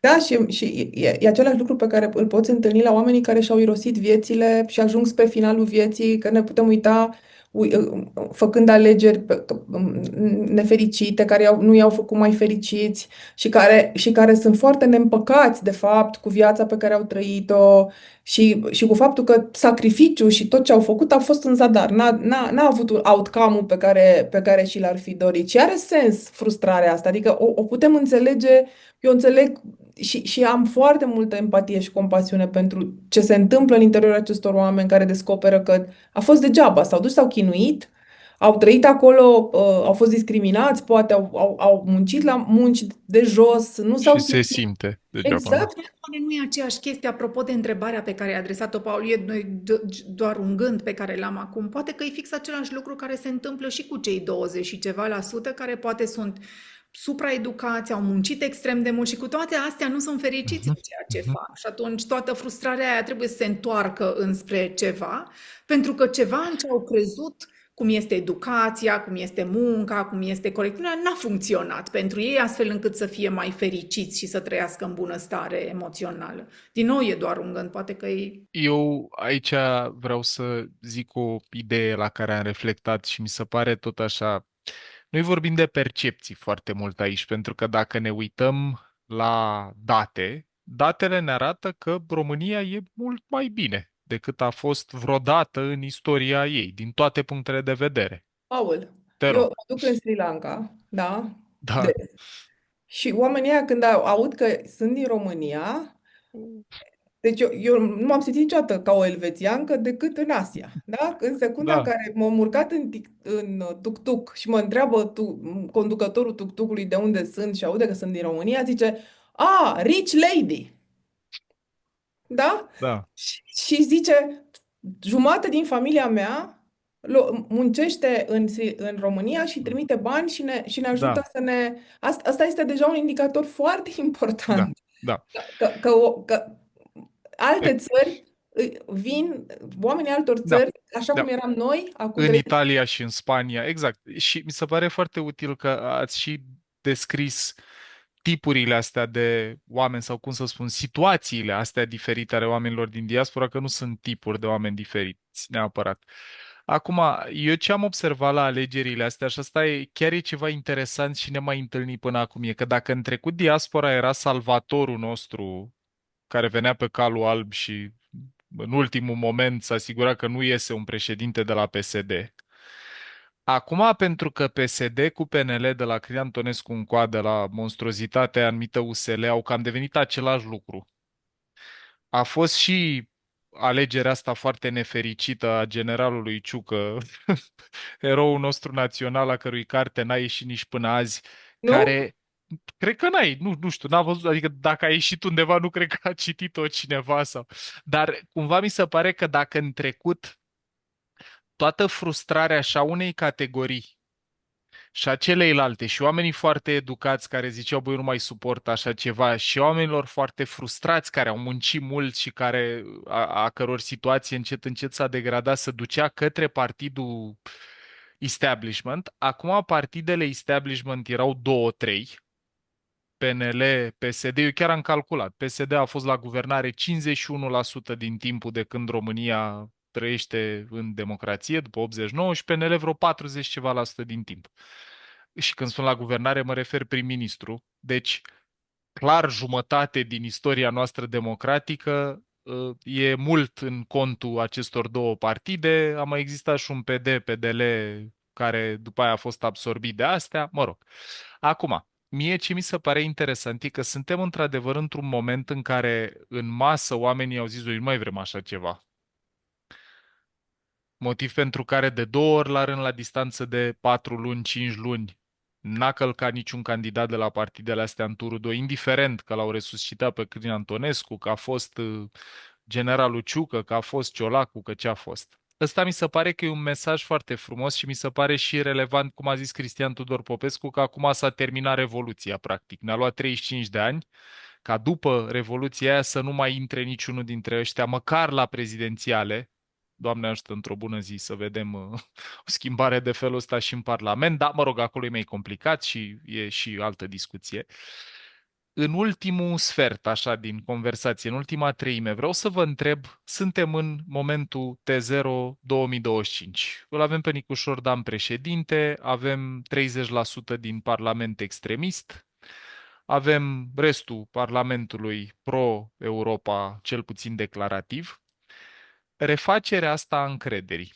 Da, și e același lucru pe care îl poți întâlni la oamenii care și-au irosit viețile și ajung spre finalul vieții, că ne putem uita făcând alegeri nefericite, care nu i-au făcut mai fericiți și care sunt foarte neîmpăcați, de fapt, cu viața pe care au trăit-o și cu faptul că sacrificiul și tot ce au făcut a fost în zadar. N-a avut un outcome-ul pe care și l-ar fi dorit. Și are sens frustrarea asta, adică o putem înțelege. Eu înțeleg și am foarte multă empatie și compasiune pentru ce se întâmplă în interiorul acestor oameni care descoperă că a fost degeaba, s-au dus, s-au chinuit, au trăit acolo, au fost discriminați, poate au muncit la munci de jos, nu s-au Și se simțit. simte degeaba, nu? Exact. Oare nu e aceeași chestie, apropo de întrebarea pe care ai adresat-o, Paul, doar un gând pe care l-am acum. Poate că e fix același lucru care se întâmplă și cu cei 20 și ceva la sută, care poate sunt supraeducați, au muncit extrem de mult și cu toate astea nu sunt fericiți Mhm, în ceea ce mhm. fac. Și atunci toată frustrarea aia trebuie să se întoarcă înspre ceva, pentru că ceva în ce au crezut, cum este educația, cum este munca, cum este colecțiunea, n-a funcționat pentru ei astfel încât să fie mai fericiți și să trăiască în bunăstare emoțională. Din nou e doar un gând, poate că e... Eu aici vreau să zic o idee la care am reflectat și mi se pare tot așa. Noi vorbim de percepții foarte mult aici, pentru că dacă ne uităm la date, datele ne arată că România e mult mai bine decât a fost vreodată în istoria ei, din toate punctele de vedere. Paul, Te eu rog. mă duc în Sri Lanka, da? De, Da. și oamenii ăia când aud că sunt din România. Deci eu nu m-am simțit niciodată ca o elvețiancă decât în Asia. Da? În secunda în Da, care m-am urcat în tuk-tuk și mă întreabă conducătorul tuk-tukului de unde sunt și aude că sunt din România, zice, rich lady. Da? da, Și zice, jumătate din familia mea muncește în România și trimite bani și ne ajută da, să ne... Asta este deja un indicator foarte da, important. da. Că E- alte țări vin, oamenii altor Da, țări, așa cum da. eram noi, acum În 30. Italia și în Spania, exact. Și mi se pare foarte util că ați și descris tipurile astea de oameni sau, cum să spun, situațiile astea diferite ale oamenilor din diaspora, că nu sunt tipuri de oameni diferiți neapărat. Acum, eu ce am observat la alegerile astea, și asta chiar e ceva interesant și nemai întâlnit până acum, e că dacă în trecut diaspora era salvatorul nostru care venea pe calul alb și în ultimul moment s-a asigurat că nu iese un președinte de la PSD. Acum, pentru că PSD cu PNL de la Cristian Antonescu încoadă la monstruozitatea anumită USL au cam devenit același lucru. A fost și alegerea asta foarte nefericită a generalului Ciucă, eroul nostru național, a cărui carte n-a ieșit nici până azi, Nu? care cred că n-ai, nu știu, n-a văzut, adică dacă a ieșit undeva, nu cred că a citit-o cineva sau... Dar cumva mi se pare că dacă în trecut toată frustrarea așa unei categorii și a celeilalte și oamenii foarte educați care ziceau, băi, eu nu mai suport așa ceva și oamenilor foarte frustrați care au muncit mult și a căror situație încet încet s-a degradat, să ducea către partidul establishment. Acum partidele establishment erau două, trei, PNL, PSD, eu chiar am calculat. PSD a fost la guvernare 51% din timpul de când România trăiește în democrație, după 89, și PNL vreo 40 ceva la sută din timp. Și când spun la guvernare, mă refer prim-ministru. Deci, clar, jumătate din istoria noastră democratică e mult în contul acestor două partide. A mai existat și un PD, PDL, care după aia a fost absorbit de astea. Mă rog. Acum, mie ce mi se pare interesant e că suntem într-adevăr într-un moment în care în masă oamenii au zis, noi nu mai vrem așa ceva. Motiv pentru care de două ori la rând, la distanță de 4 luni, 5 luni, n-a călcat niciun candidat de la partidele astea în turul 2, indiferent că l-au resuscitat pe Crin Antonescu, că a fost generalul Ciucă, că a fost Ciolacu, că ce a fost. Ăsta mi se pare că e un mesaj foarte frumos și mi se pare și relevant, cum a zis Cristian Tudor Popescu, că acum s-a terminat Revoluția, practic. Ne-a luat 35 de ani ca după Revoluția aia să nu mai intre niciunul dintre ăștia, măcar la prezidențiale, Doamne ajută într-o bună zi să vedem o schimbare de felul ăsta și în Parlament, dar mă rog, acolo e mai complicat și e și altă discuție. În ultimul sfert, așa, din conversație, în ultima treime, vreau să vă întreb, suntem în momentul T0 2025. Îl avem pe Nicușor Dan președinte, avem 30% din Parlament extremist, avem restul Parlamentului pro-Europa, cel puțin declarativ. Refacerea asta a încrederii,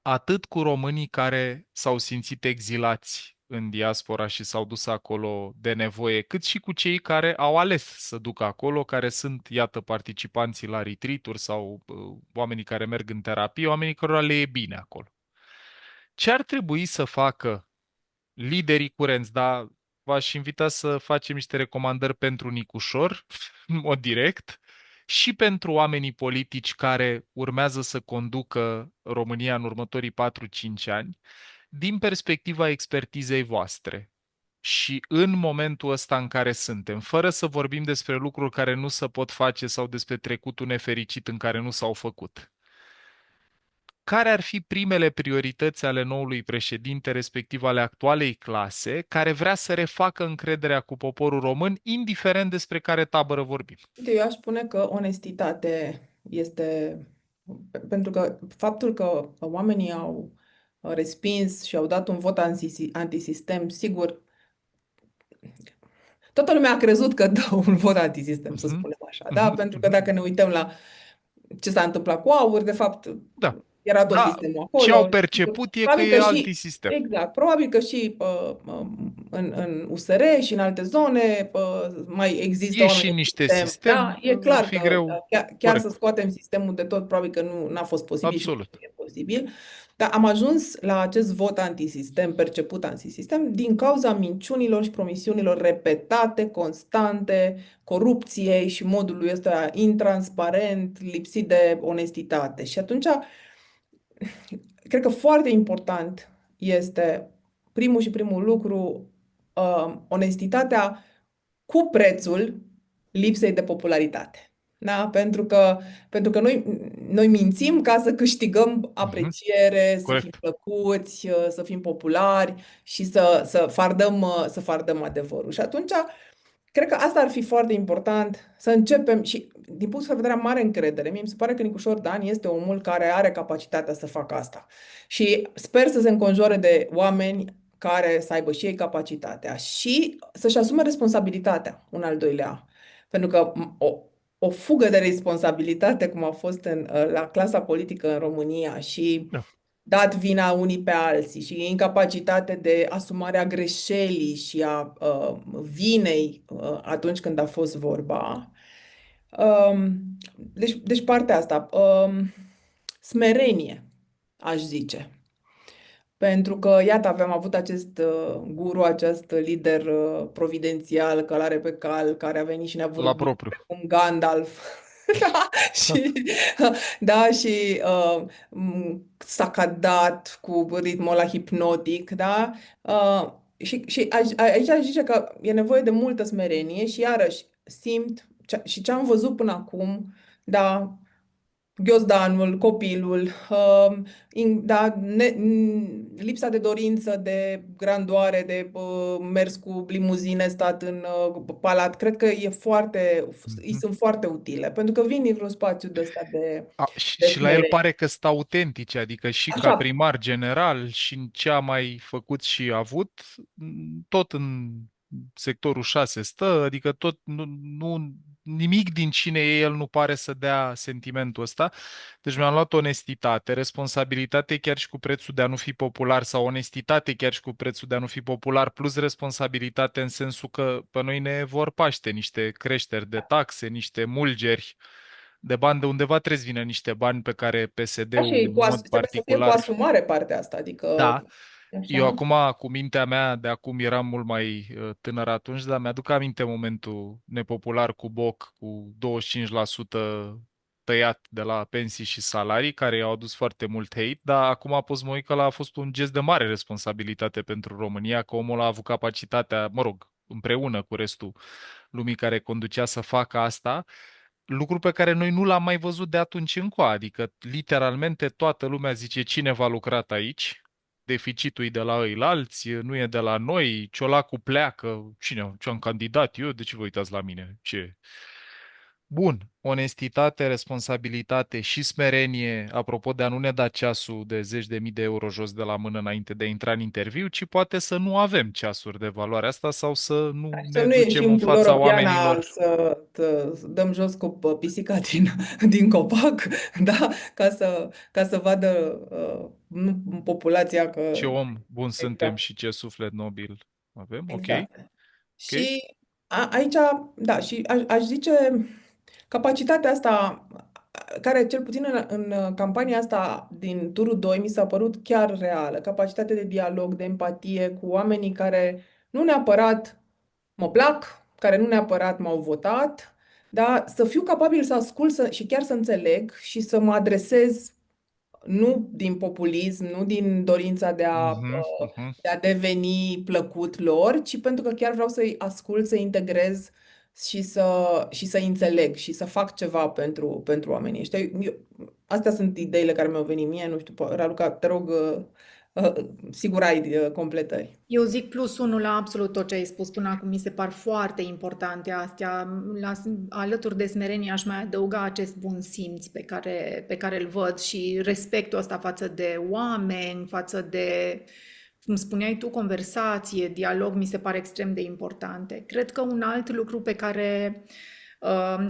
atât cu românii care s-au simțit exilați în diaspora și s-au dus acolo de nevoie, cât și cu cei care au ales să ducă acolo, care sunt, iată, participanții la retreat-uri sau oamenii care merg în terapie, oamenii cărora le e bine acolo. Ce ar trebui să facă liderii curenți, dar v-aș invita să facem niște recomandări pentru Nicușor, în mod direct, și pentru oamenii politici care urmează să conducă România în următorii 4-5 ani, din perspectiva expertizei voastre. Și în momentul ăsta în care suntem, fără să vorbim despre lucruri care nu se pot face sau despre trecutul nefericit în care nu s-au făcut, care ar fi primele priorități ale noului președinte, respectiv ale actualei clase, care vrea să refacă încrederea cu poporul român, indiferent despre care tabără vorbim? Uite, eu aș spune că onestitate este, pentru că faptul că oamenii au respins și au dat un vot antisistem, sigur, toată lumea a crezut că dă un vot antisistem, să Mhm, spunem așa, da? mhm, Pentru că mhm. dacă ne uităm la ce s-a întâmplat cu AUR, de fapt, Da. era tot Da, sistemul ce au acolo. perceput e că Probabil e că și, antisistem. exact, probabil că și în USR și în alte zone mai există E oameni și de niște sistem. Da, sistem, e ar clar fi că greu. chiar să Corect, scoatem sistemul de tot, probabil că nu n-a fost posibil și absolut. nu e posibil. Dar am ajuns la acest vot antisistem, perceput antisistem, din cauza minciunilor și promisiunilor repetate, constante, corupției și modului ăsta intransparent, lipsit de onestitate. Și atunci, cred că foarte important este primul lucru, onestitatea cu prețul lipsei de popularitate. Da? Pentru că noi mințim ca să câștigăm Mhm, apreciere, să fim corect. plăcuți, să fim populari și să fardăm adevărul. Și atunci, cred că asta ar fi foarte important, să începem și din punct de vedere a mare încredere. Mie mi se pare că Nicușor Dan este omul care are capacitatea să facă asta. Și sper să se înconjoare de oameni care să aibă și ei capacitatea și să-și asume responsabilitatea, un al doilea. Pentru că o fugă de responsabilitate, cum a fost la clasa politică în România și Da. dat vina unii pe alții și incapacitate de asumarea greșelii și a vinei atunci când a fost vorba. Deci partea asta, smerenie, aș zice. Pentru că, iată, avem avut acest guru, acest lider providențial, călare pe cal, care a venit și ne-a La vorbit propriu. cum Gandalf. Da, și, da, și s-a cadat cu ritmul ăla hipnotic, da? Și aici aș zice că e nevoie de multă smerenie și iarăși simt și ce am văzut până acum, da, ghiozdanul, copilul, da, lipsa de dorință, de grandoare, de mers cu limuzine, stat în palat, cred că îi Mhm. sunt foarte utile, pentru că vin într-un spațiu de ăsta de Și la el smerenie. pare că sunt autentice, adică și ca Așa, primar general și în ce a mai făcut și avut, tot în sectorul 6 stă, adică tot nimic din cine e el nu pare să dea sentimentul ăsta. Deci mi-am luat onestitate, responsabilitate chiar și cu prețul de a nu fi popular sau onestitate chiar și cu prețul de a nu fi popular, plus responsabilitate în sensul că pe noi ne vor paște niște creșteri de taxe, niște mulgeri de bani, de undeva trebuie să vină niște bani pe care da, PSD-ul și în mod trebuie să fie cu particular, asumare partea asta, adică, da, eu așa. acum, cu mintea mea, de acum eram mult mai tânăr atunci, dar mi-aduc aminte momentul nepopular cu Boc, cu 25% tăiat de la pensii și salarii, care i-au adus foarte mult hate, dar acum pot să mă uit că ăla a fost un gest de mare responsabilitate pentru România, că omul a avut capacitatea, mă rog, împreună cu restul lumii care conducea să facă asta lucru pe care noi nu l-am mai văzut de atunci încoa, adică literalmente toată lumea zice cine v-a lucrat aici, deficitul e de la ăilalți, nu e de la noi, Ciolacu pleacă, cine, ce-am candidat eu, de ce vă uitați la mine? Ce? Bun, onestitate, responsabilitate și smerenie, apropo de a nu ne da ceasul de 10.000 de euro jos de la mână înainte de a intra în interviu, ci poate să nu avem ceasuri de valoare asta sau să nu Să ne nu ducem în ieșim cu fața Loropiana oamenilor. să dăm jos cu pisica din copac, da? Ca să vadă populația că... Ce om bun suntem Exact. și ce suflet nobil avem, ok, Exact. ok. Și aici, da, și aș zice capacitatea asta, care cel puțin în campania asta din turul 2 mi s-a părut chiar reală, capacitatea de dialog, de empatie cu oamenii care nu neapărat mă plac, care nu neapărat m-au votat, dar să fiu capabil să ascult și chiar să înțeleg și să mă adresez nu din populism, nu din dorința Mhm, mhm. de a deveni plăcut lor, ci pentru că chiar vreau să-i ascult, să integrez și să înțeleg și să fac ceva pentru oamenii ăștia. Astea sunt ideile care mi-au venit mie, nu știu, Raluca, te rog, sigur ai completări. Eu zic plus unul la absolut tot ce ai spus până acum. Mi se par foarte importante astea. Alături de smerenie aș mai adăuga acest bun simț pe care îl văd și respectul ăsta față de oameni, față de, cum spuneai tu, conversație, dialog, mi se pare extrem de importante. Cred că un alt lucru pe care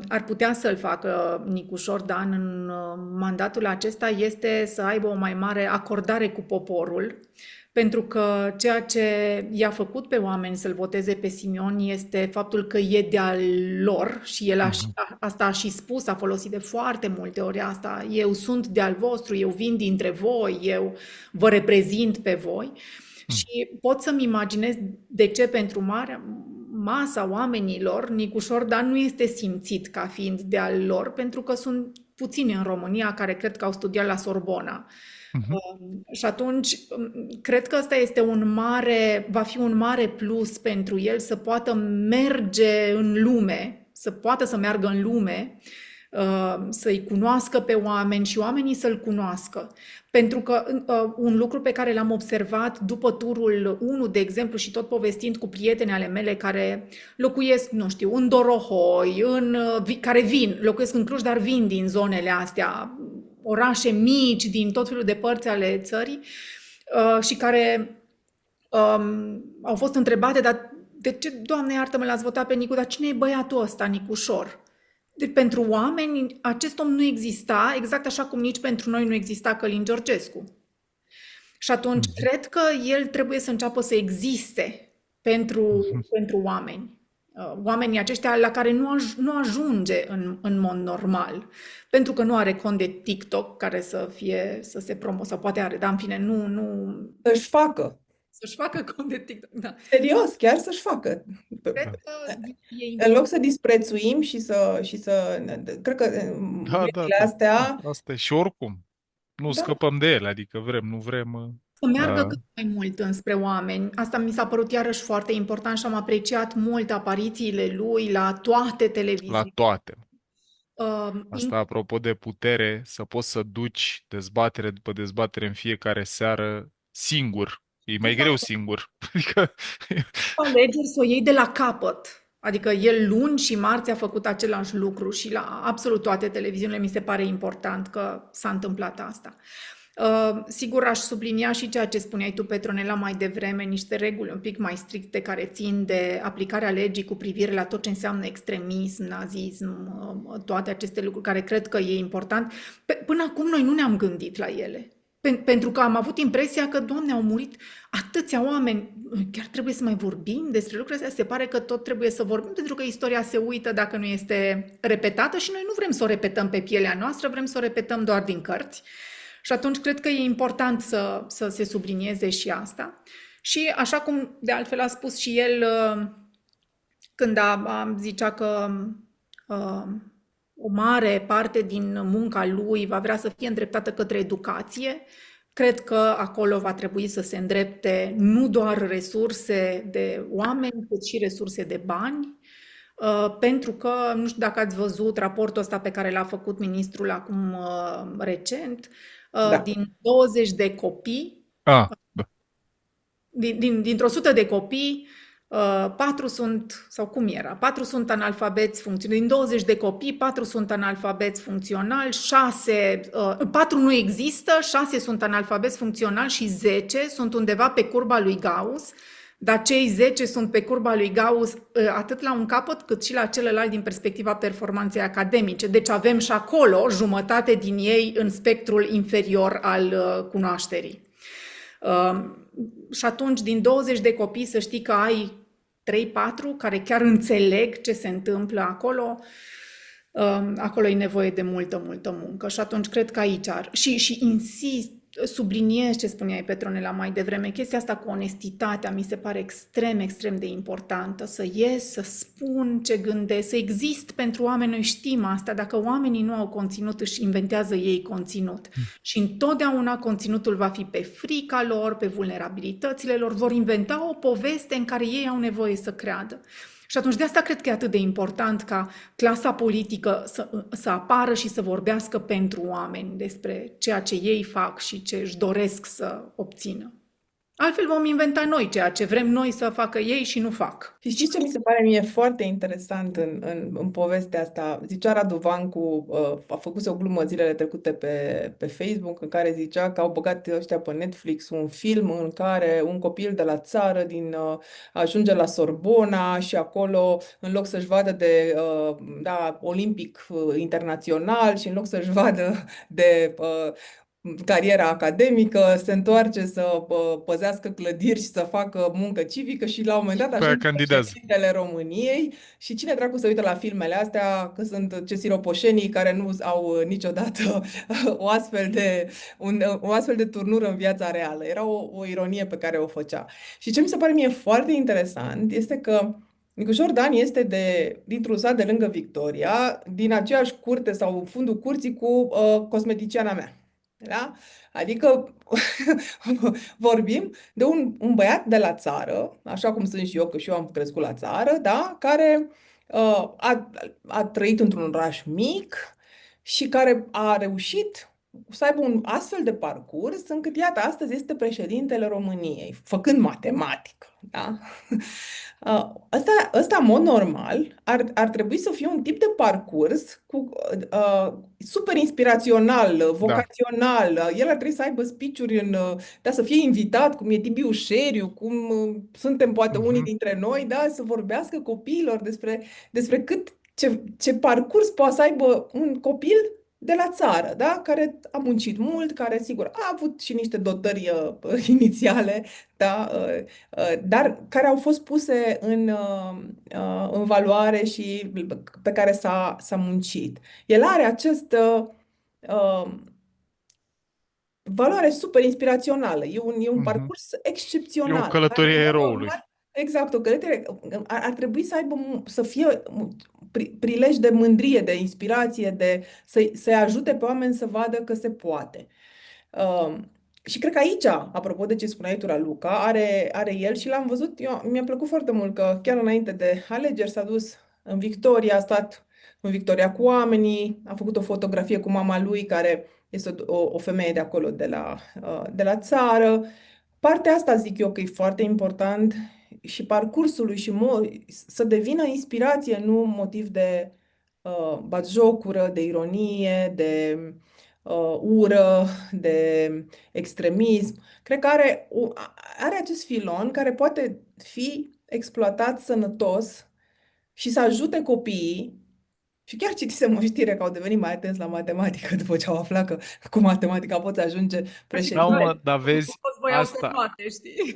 ar putea să-l facă Nicușor Dan în mandatul acesta este să aibă o mai mare acordare cu poporul, pentru că ceea ce i-a făcut pe oameni să-l voteze pe Simion este faptul că e de-al lor și el Mhm. asta a și spus, a folosit de foarte multe ori asta. Eu sunt de-al vostru, eu vin dintre voi, eu vă reprezint pe voi. Mm. Și pot să-mi imaginez de ce pentru masa oamenilor Nicușor Dan nu este simțit ca fiind de-al lor, pentru că sunt puțini în România care cred că au studiat la Sorbona. Mhm. Și atunci, cred că ăsta este va fi un mare plus pentru el să poată merge în lume, să poată să meargă în lume, să-i cunoască pe oameni și oamenii să-l cunoască. Pentru că un lucru pe care l-am observat după turul 1, de exemplu, și tot povestind cu prietene ale mele care locuiesc, nu știu, în Dorohoi, care locuiesc în Cluj, dar vin din zonele astea, orașe mici, din tot felul de părți ale țării, și care au fost întrebate, dar de ce, Doamne iartă-mă, l-ați votat pe Nicu, dar cine e băiatul ăsta, Nicușor? Deci pentru oameni acest om nu exista, exact așa cum nici pentru noi nu exista Călin Georgescu. Și atunci Mhm. cred că el trebuie să înceapă să existe Mhm. pentru oameni. Oamenii aceștia la care nu ajunge în mod normal. Pentru că nu are cont de TikTok care să se promoveze, sau poate are, dar în fine, nu Să-și facă. să-și facă cont de TikTok. Da. Serios, chiar să-și facă. Cred Da. că e În loc important. să disprețuim cred că Da, da, mediile da. astea, Asta e și oricum. Nu da, scăpăm de ele, adică vrem, nu vrem. Să meargă Uh, cât mai mult înspre oameni. Asta mi s-a părut iarăși foarte important și am apreciat mult aparițiile lui la toate la televiziunile. toate. Uh, Asta apropo de putere, să poți să duci dezbatere după dezbatere în fiecare seară singur. E mai greu exact. singur. Adică, Alegeri să o iei de la capăt. Adică el luni și marți a făcut același lucru și la absolut toate televiziunile mi se pare important că s-a întâmplat asta. Sigur, aș sublinia și ceea ce spuneai tu, Petronela, mai devreme, niște reguli un pic mai stricte care țin de aplicarea legii cu privire la tot ce înseamnă extremism, nazism, toate aceste lucruri care cred că e important. Până acum noi nu ne-am gândit la ele. Pentru că am avut impresia că, Doamne, au murit atâția oameni. Chiar trebuie să mai vorbim despre lucrurile astea? Se pare că tot trebuie să vorbim, pentru că istoria se uită dacă nu este repetată și noi nu vrem să o repetăm pe pielea noastră, vrem să o repetăm doar din cărți. Și atunci cred că e important să se sublinieze și asta. Și așa cum de altfel a spus și el când zicea că o mare parte din munca lui va vrea să fie îndreptată către educație, cred că acolo va trebui să se îndrepte nu doar resurse de oameni, cât și resurse de bani. Pentru că, nu știu dacă ați văzut raportul ăsta pe care l-a făcut ministrul acum recent, Da. din 20 de copii, Ah, da. dintr-o 100 de copii, 4 sunt, sau cum era, 4 sunt analfabeți funcționali. Din 20 de copii, 4 sunt analfabeți funcționali, 4 nu există, 6 sunt analfabeți funcționali și 10 sunt undeva pe curba lui Gauss, dar cei 10 sunt pe curba lui Gauss atât la un capăt cât și la celălalt din perspectiva performanței academice. Deci avem și acolo jumătate din ei în spectrul inferior al cunoașterii. Și atunci, din 20 de copii, să știi că ai 3-4 care chiar înțeleg ce se întâmplă acolo. Acolo e nevoie de multă, multă muncă și atunci cred că aici și insist, subliniez ce spuneai, Petronela, mai devreme, chestia asta cu onestitatea mi se pare extrem, extrem de importantă, să ies, să spun ce gândesc, să exist pentru oameni, noi știm asta, dacă oamenii nu au conținut, își inventează ei conținut și întotdeauna conținutul va fi pe frica lor, pe vulnerabilitățile lor, vor inventa o poveste în care ei au nevoie să creadă. Și atunci de asta cred că e atât de important ca clasa politică să apară și să vorbească pentru oameni despre ceea ce ei fac și ce își doresc să obțină. Altfel vom inventa noi ceea ce vrem noi să facă ei și nu fac. Și știți ce mi se pare mie foarte interesant în povestea asta? Zicea Radu Vancu, a făcut o glumă zilele trecute pe Facebook în care zicea că au băgat ăștia pe Netflix un film în care un copil de la țară ajunge la Sorbona și acolo, în loc să-și vadă de olimpic internațional și în loc să-și vadă de cariera academică, se întoarce să păzească clădiri și să facă muncă civică și la un moment dat Pe aia ajunge candidează. președintele României și cine dracu se uită la filmele astea, că sunt ce siropoșenii care nu au niciodată o astfel de turnură în viața reală. Era o ironie pe care o făcea. Și ce mi se pare mie foarte interesant este că Nicușor Dan este dintr-un sat de lângă Victoria, din aceeași curte sau fundul curții cu cosmeticiana mea. Da? Adică vorbim de un băiat de la țară, așa cum sunt și eu, că și eu am crescut la țară, da? Care a trăit într-un oraș mic și care a reușit să aibă un astfel de parcurs încât, iată, astăzi este președintele României, făcând matematică, da? Ăsta, în mod normal, ar trebui să fie un tip de parcurs super inspirațional, vocațional. El ar trebui să aibă speech-uri să fie invitat, cum e Tibiu Șeriu, cum suntem poate unii dintre noi, da, să vorbească copiilor despre ce parcurs poate să aibă un copil de la țară, da? Care a muncit mult, care, sigur, a avut și niște dotări inițiale, da? Dar care au fost puse în valoare și pe care s-a muncit. El are această valoare super inspirațională. E un parcurs E o excepțional. călătorie a În mod eroului. normal, exact, o călătorie. Ar trebui să fie prilej de mândrie, de inspirație, să-i ajute pe oameni să vadă că se poate. Și cred că aici, apropo de ce spuneai tu, Raluca, are el și l-am văzut, mi-a plăcut foarte mult că chiar înainte de alegeri s-a dus în Victoria, a stat în Victoria cu oamenii, a făcut o fotografie cu mama lui, care este o femeie de acolo, de la țară. Partea asta zic eu că e foarte important și parcursul lui și să devină inspirație, nu motiv de batjocură, de ironie, de ură, de extremism. Cred că are acest filon care poate fi exploatat sănătos și să ajute copiii. Și chiar citisem o știre că au devenit mai atenți la matematică după ce au aflat că cu matematica poți ajunge Da, președinte. mă, dar vezi, Toți voiau să asta, toate, știi?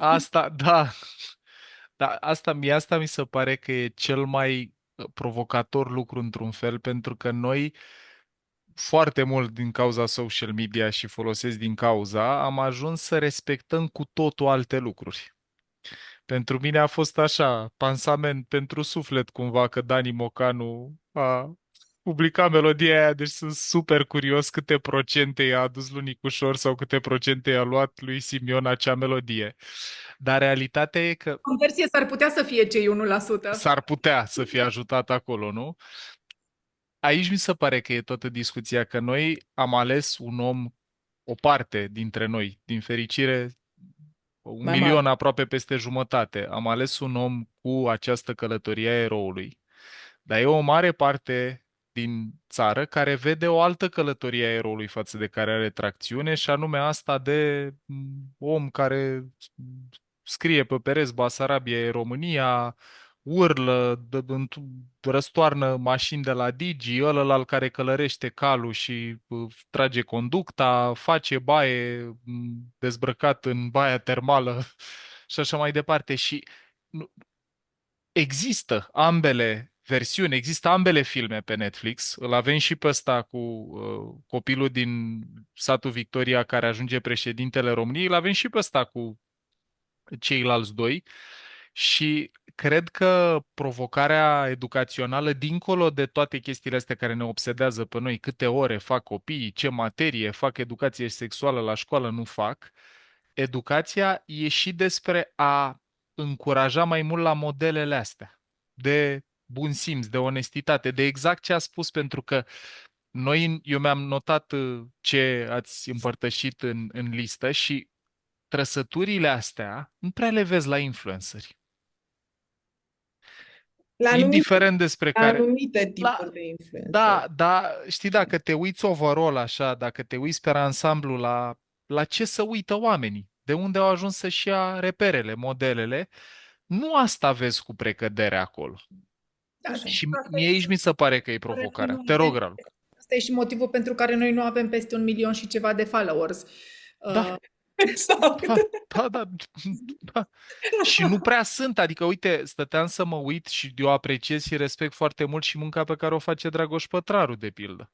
da, asta mi se pare că e cel mai provocator lucru într-un fel, pentru că noi foarte mult din cauza social media și folosesc din cauza, am ajuns să respectăm cu totul alte lucruri. Pentru mine a fost așa, pansament pentru suflet cumva că Dani Mocanu a publica melodia aia, deci sunt super curios câte procente i-a adus lui Nicușor sau câte procente i-a luat lui Simion acea melodie. Dar realitatea e că Conversie s-ar putea să fie cei 1%. s-ar putea să fie ajutat acolo, nu? Aici mi se pare că e toată discuția, că noi am ales un om, o parte dintre noi, din fericire, un Mai mare. milion aproape peste jumătate, am ales un om cu această călătorie a eroului. Dar e o mare parte din țară care vede o altă călătorie a eroului față de care are tracțiune, și anume asta de om care scrie pe pereți Basarabia e România, urlă, răstoarnă mașini de la Digi, ălălalt care călărește calul și trage conducta, face baie dezbrăcat în baia termală și așa mai departe. Și există ambele versiuni, există ambele filme pe Netflix. Îl avem și pe ăsta cu copilul din satul Victoria care ajunge președintele României, îl avem și pe ăsta cu ceilalți doi. Și cred că provocarea educațională, dincolo de toate chestiile astea care ne obsedează pe noi, câte ore fac copiii, ce materie fac educație sexuală la școală, nu fac, educația e și despre a încuraja mai mult la modelele astea de bun simț, de onestitate, de exact ce a spus, pentru că eu mi-am notat ce ați împărtășit în listă și trăsăturile astea nu prea le vezi la influenceri. La anumite, Indiferent despre la care... anumite La, tipuri de influencer. da, da, știi, dacă te uiți overall așa, dacă te uiți pe ansamblu la ce să uită oamenii, de unde au ajuns să-și ia reperele, modelele, nu asta vezi cu precădere acolo. Da, Și asta mie aici mi se pare că e care noi provocarea. nu Te rog, avem. Raluca. Asta e și motivul pentru care noi nu avem peste 1 milion și ceva de followers. Da, Exact. da, da, da, da. Și nu prea sunt, adică uite, stăteam să mă uit și eu apreciez și respect foarte mult și munca pe care o face Dragoș Pătraru, de pildă.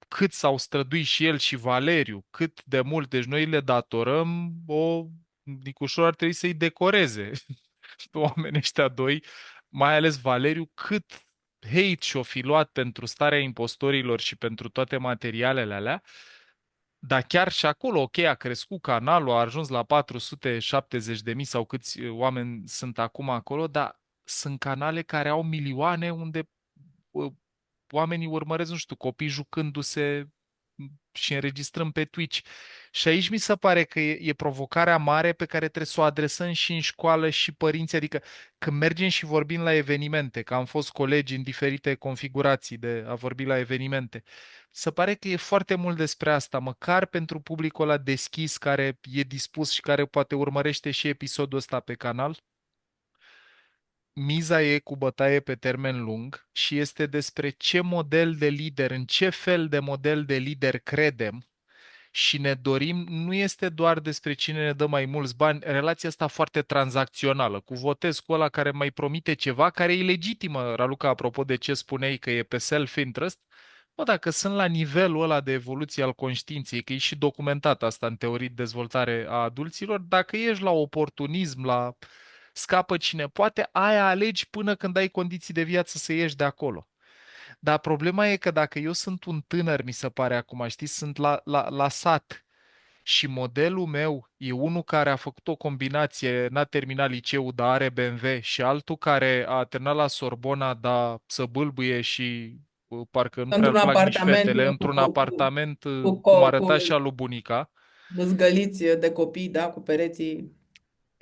Cât s-au străduit și el și Valeriu, cât de mult, deci noi le datorăm Nicușor ar trebui să-i decoreze pe oamenii ăștia doi, mai ales Valeriu, cât hate și-o fi luat pentru starea impostorilor și pentru toate materialele alea. Dar chiar și acolo, ok, a crescut canalul, a ajuns la 470.000 sau câți oameni sunt acum acolo, dar sunt canale care au milioane unde oamenii urmăresc, nu știu, copii jucându-se și înregistrăm pe Twitch. Și aici mi se pare că e provocarea mare pe care trebuie să o adresăm și în școală și părinții. Adică când mergem și vorbim la evenimente, că am fost colegi în diferite configurații de a vorbi la evenimente, se pare că e foarte mult despre asta, măcar pentru publicul ăla deschis care e dispus și care poate urmărește și episodul ăsta pe canal. Miza e cu bătaie pe termen lung și este despre ce model de lider, în ce fel de model de lider credem și ne dorim, nu este doar despre cine ne dă mai mulți bani, relația asta foarte tranzacțională, cu votez cu ăla care mai promite ceva, care e legitimă, Raluca, apropo de ce spuneai că e pe self-interest. Bă, dacă sunt la nivelul ăla de evoluție al conștiinței, că e și documentat asta în teorii de dezvoltare a adulților, dacă ești la oportunism, la scapă cine poate, aia alegi până când ai condiții de viață să ieși de acolo. Dar problema e că dacă eu sunt un tânăr, mi se pare acum, știi, sunt la sat și modelul meu e unul care a făcut o combinație, n-a terminat liceul, dar are BMW, și altul care a terminat la Sorbona, dar să bâlbâie și parcă nu prea Într-un îl plac nici apartament fetele, într-un apartament cum cu arăta și a lui bunica. zgăliți de copii, da, cu pereții.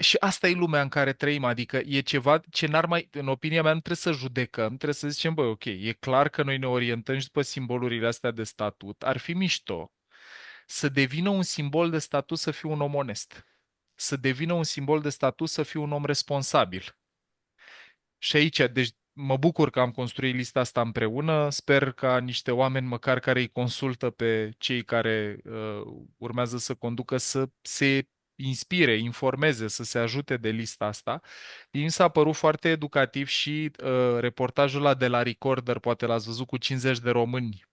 Și asta e lumea în care trăim, adică e ceva ce n-ar mai, în opinia mea, nu trebuie să judecăm, trebuie să zicem, băi, ok, e clar că noi ne orientăm și după simbolurile astea de statut. Ar fi mișto să devină un simbol de statut să fiu un om onest, să devină un simbol de statut să fiu un om responsabil. Și aici, deci mă bucur că am construit lista asta împreună, sper ca niște oameni măcar care îi consultă pe cei care urmează să conducă să se inspire, informeze, să se ajute de lista asta. Mi s-a părut foarte educativ și reportajul ăla de la Recorder, poate l-ați văzut, cu 50 de români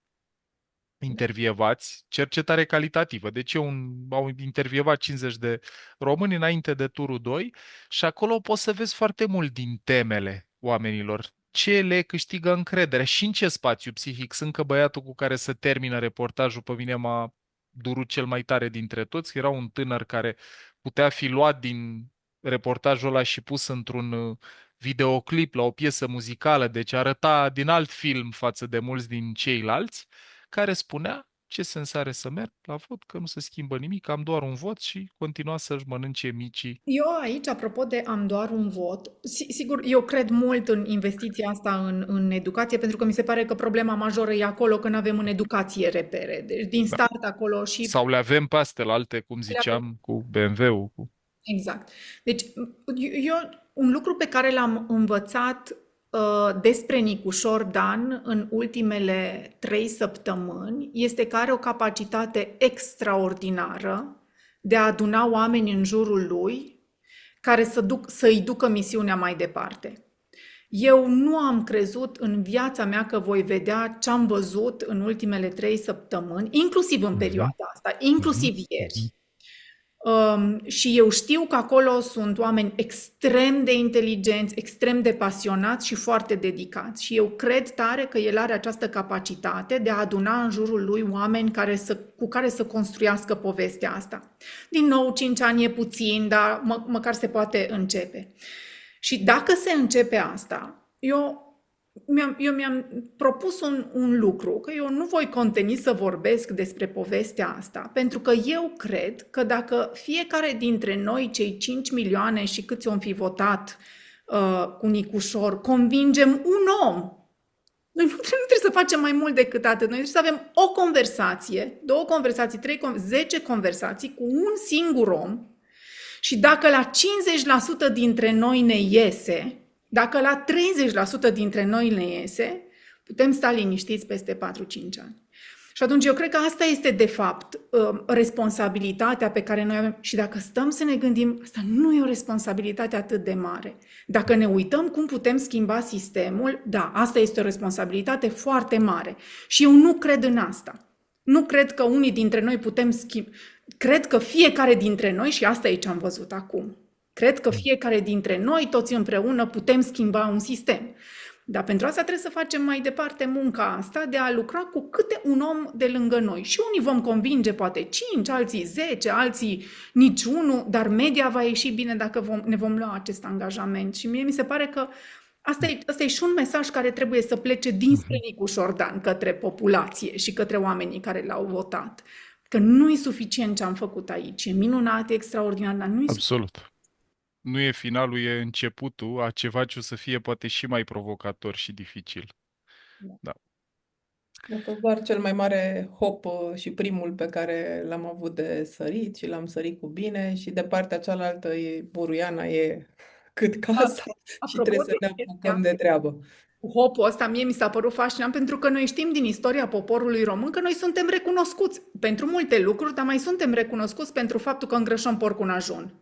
intervievați, cercetare calitativă. Deci au intervievat 50 de români înainte de turul 2 și acolo poți să vezi foarte mult din temele oamenilor. ce le câștigă încrederea și în ce spațiu psihic sunt, că băiatul cu care se termină reportajul pe mine m-a durut cel mai tare dintre toți. Era un tânăr care putea fi luat din reportajul ăla și pus într-un videoclip la o piesă muzicală, deci arăta din alt film față de mulți din ceilalți, care spunea ce sens are să merg la vot, că nu se schimbă nimic, am doar un vot și continua să-și mănânce micii. Eu aici, apropo de am doar un vot, sigur, eu cred mult în investiția asta în educație, pentru că mi se pare că problema majoră e acolo, că nu avem în educație repere. Deci din Da. start acolo și Sau le avem pe astea, alte, cum ziceam, cu BMW-ul. Cu... exact. Deci, eu, un lucru pe care l-am învățat despre Nicușor Dan în ultimele 3 săptămâni este că are o capacitate extraordinară de a aduna oameni în jurul lui care să-i ducă misiunea mai departe. Eu nu am crezut în viața mea că voi vedea ce am văzut în ultimele 3 săptămâni, inclusiv în perioada asta, inclusiv ieri. Și eu știu că acolo sunt oameni extrem de inteligenți, extrem de pasionați și foarte dedicați. Și eu cred tare că el are această capacitate de a aduna în jurul lui oameni cu care să construiască povestea asta. Din nou, 5 ani e puțin, dar măcar se poate începe. Și dacă se începe asta, eu mi-am propus un lucru, că eu nu voi conteni să vorbesc despre povestea asta, pentru că eu cred că dacă fiecare dintre noi, cei 5 milioane și câți om fi votat cu Nicușor, convingem un om, noi nu trebuie să facem mai mult decât atât. Noi trebuie să avem o conversație, 2 conversații, 3, 10 conversații cu un singur om și dacă la 50% dintre noi ne iese, dacă la 30% dintre noi ne iese, putem sta liniștiți peste 4-5 ani. Și atunci eu cred că asta este de fapt responsabilitatea pe care noi avem. Și dacă stăm să ne gândim, asta nu e o responsabilitate atât de mare. Dacă ne uităm cum putem schimba sistemul, da, asta este o responsabilitate foarte mare. Și eu nu cred în asta. Nu cred că unii dintre noi putem schimba. Cred că fiecare dintre noi, și asta e ce am văzut acum, cred că fiecare dintre noi, toți împreună, putem schimba un sistem. Dar pentru asta trebuie să facem mai departe munca asta de a lucra cu câte un om de lângă noi. Și unii vom convinge poate 5, alții 10, alții niciunul, dar media va ieși bine dacă ne vom lua acest angajament. Și mie mi se pare că asta e și un mesaj care trebuie să plece dinspre Nicușor Dan către populație și către oamenii care l-au votat. Că nu e suficient ce am făcut aici. E minunat, e extraordinar, dar nu e Absolut. Nu e finalul, e începutul a ceva ce o să fie poate și mai provocator și dificil. Da. A fost doar cel mai mare hop și primul pe care l-am avut de sărit și l-am sărit cu bine și de partea cealaltă Buruiana e cât casa și trebuie să ne apucăm de treabă. Hopul ăsta mie mi s-a părut fascinant pentru că noi știm din istoria poporului român că noi suntem recunoscuți pentru multe lucruri, dar mai suntem recunoscuți pentru faptul că îngrășăm porcul în ajun.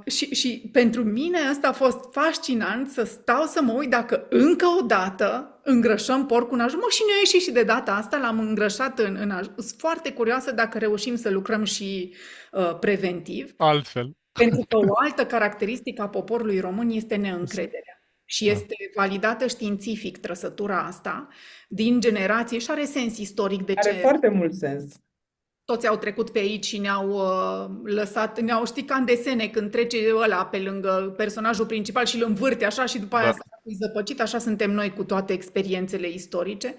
Și pentru mine asta a fost fascinant să stau să mă uit dacă încă o dată îngrășăm porcul în ajun. Și ne-a ieșit și de data asta, l-am îngrășat în ajun. Sunt foarte curioasă dacă reușim să lucrăm și preventiv. Altfel. Pentru că o altă caracteristică a poporului român este neîncrederea. Și este validată științific trăsătura asta din generație și are sens istoric de ce Are foarte mult sens. toți au trecut pe aici și ne-au lăsat, ne-au știt ca în desene când trece ăla pe lângă personajul principal și îl învârte așa și după aia s-a zăpăcit, așa suntem noi cu toate experiențele istorice.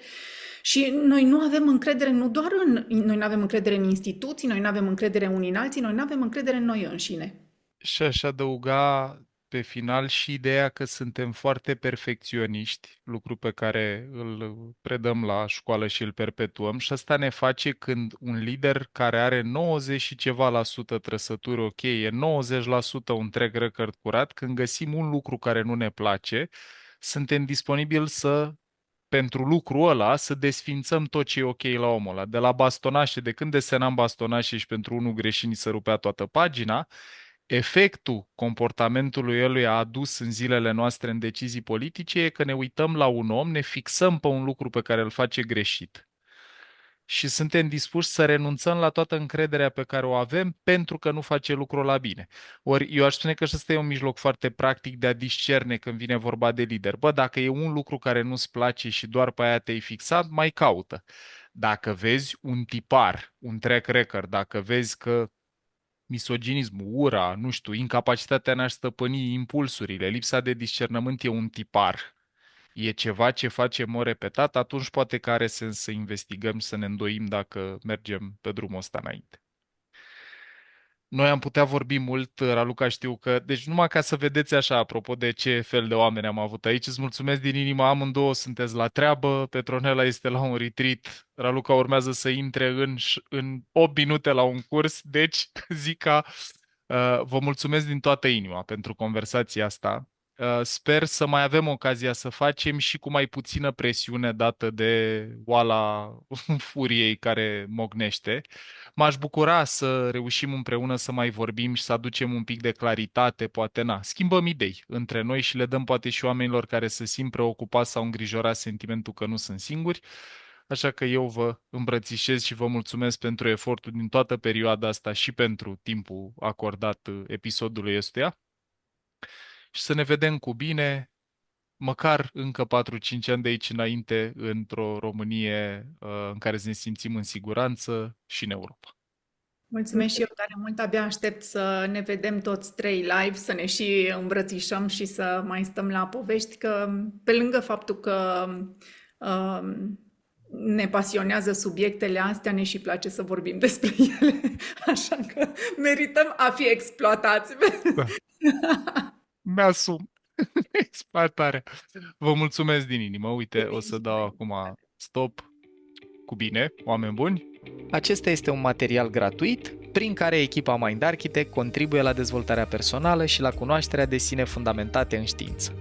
Și noi nu avem încredere, noi nu avem încredere în instituții, noi nu avem încredere unii în alții, noi nu avem încredere în noi înșine. Și aș adăuga pe final și ideea că suntem foarte perfecționiști, lucru pe care îl predăm la școală și îl perpetuăm și asta ne face când un lider care are 90 și ceva la sută trăsături ok, e 90% un trec record curat, când găsim un lucru care nu ne place, suntem disponibili pentru lucrul ăla, să desfințăm tot ce e ok la omul ăla. De la bastonașe, de când desenam bastonașe și pentru unul greșit ni se rupea toată pagina, efectul comportamentului lui a adus în zilele noastre în decizii politice e că ne uităm la un om, ne fixăm pe un lucru pe care îl face greșit. și suntem dispuși să renunțăm la toată încrederea pe care o avem pentru că nu face lucrul la bine. Ori eu aș spune că ăsta e un mijloc foarte practic de a discerne când vine vorba de lider. Bă, dacă e un lucru care nu-ți place și doar pe aia te-ai fixat, mai caută. Dacă vezi un tipar, un track record, dacă vezi că misoginismul, ura, nu știu, incapacitatea în a stăpâni impulsurile, lipsa de discernământ e un tipar, e ceva ce facem o repetat, atunci poate că are sens să investigăm, să ne îndoim dacă mergem pe drumul ăsta înainte. Noi am putea vorbi mult, Raluca, știu că... Deci numai ca să vedeți așa, apropo de ce fel de oameni am avut aici, îți mulțumesc din inimă, amândouă sunteți la treabă, Petronela este la un retreat, Raluca urmează să intre în 8 minute la un curs, deci zic ca vă mulțumesc din toată inima pentru conversația asta. Sper să mai avem ocazia să facem și cu mai puțină presiune dată de oala furiei care mocnește. M-aș bucura să reușim împreună să mai vorbim și să aducem un pic de claritate, poate schimbăm idei între noi și le dăm poate și oamenilor care se simt preocupați sau îngrijorați sentimentul că nu sunt singuri. Așa că eu vă îmbrățișez și vă mulțumesc pentru efortul din toată perioada asta și pentru timpul acordat episodului ăstuia. Și să ne vedem cu bine, măcar încă 4-5 ani de aici înainte, într-o Românie în care să ne simțim în siguranță și în Europa. Mulțumesc și eu tare mult, abia aștept să ne vedem toți trei live, să ne și îmbrățișăm și să mai stăm la povești, că pe lângă faptul că ne pasionează subiectele astea, ne și place să vorbim despre ele, așa că merităm a fi exploatați. Da. Mi-asum exploatarea. Vă mulțumesc din inimă. Uite, o să dau acum stop. Cu bine, oameni buni. Acesta este un material gratuit prin care echipa Mind Architect contribuie la dezvoltarea personală și la cunoașterea de sine fundamentate în știință.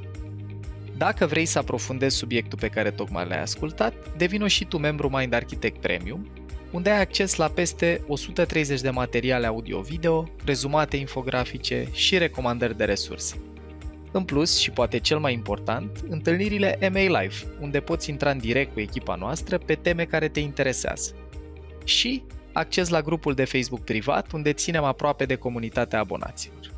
Dacă vrei să aprofundezi subiectul pe care tocmai l-ai ascultat, devino și tu membru Mind Architect Premium, unde ai acces la peste 130 de materiale audio-video, rezumate infografice și recomandări de resurse. În plus, și poate cel mai important, întâlnirile MA Live, unde poți intra în direct cu echipa noastră pe teme care te interesează. Și acces la grupul de Facebook privat, unde ținem aproape de comunitatea abonaților.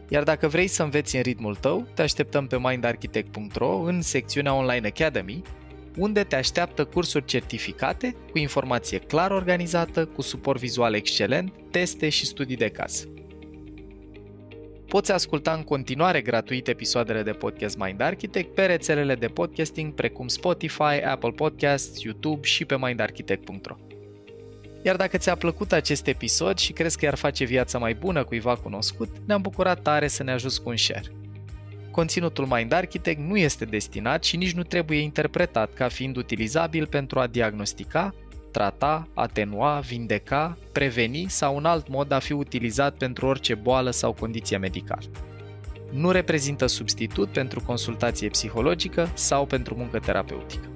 Iar dacă vrei să înveți în ritmul tău, te așteptăm pe mindarchitect.ro în secțiunea Online Academy, unde te așteaptă cursuri certificate, cu informație clar organizată, cu suport vizual excelent, teste și studii de caz. Poți asculta în continuare gratuit episoadele de podcast Mind Architect pe rețelele de podcasting precum Spotify, Apple Podcasts, YouTube și pe mindarchitect.ro. Iar dacă ți-a plăcut acest episod și crezi că i-ar face viața mai bună cuiva cunoscut, ne-am bucurat tare să ne ajuți cu un share. Conținutul Mind Architect nu este destinat și nici nu trebuie interpretat ca fiind utilizabil pentru a diagnostica, trata, atenua, vindeca, preveni sau un alt mod a fi utilizat pentru orice boală sau condiție medicală. Nu reprezintă substitut pentru consultație psihologică sau pentru muncă terapeutică.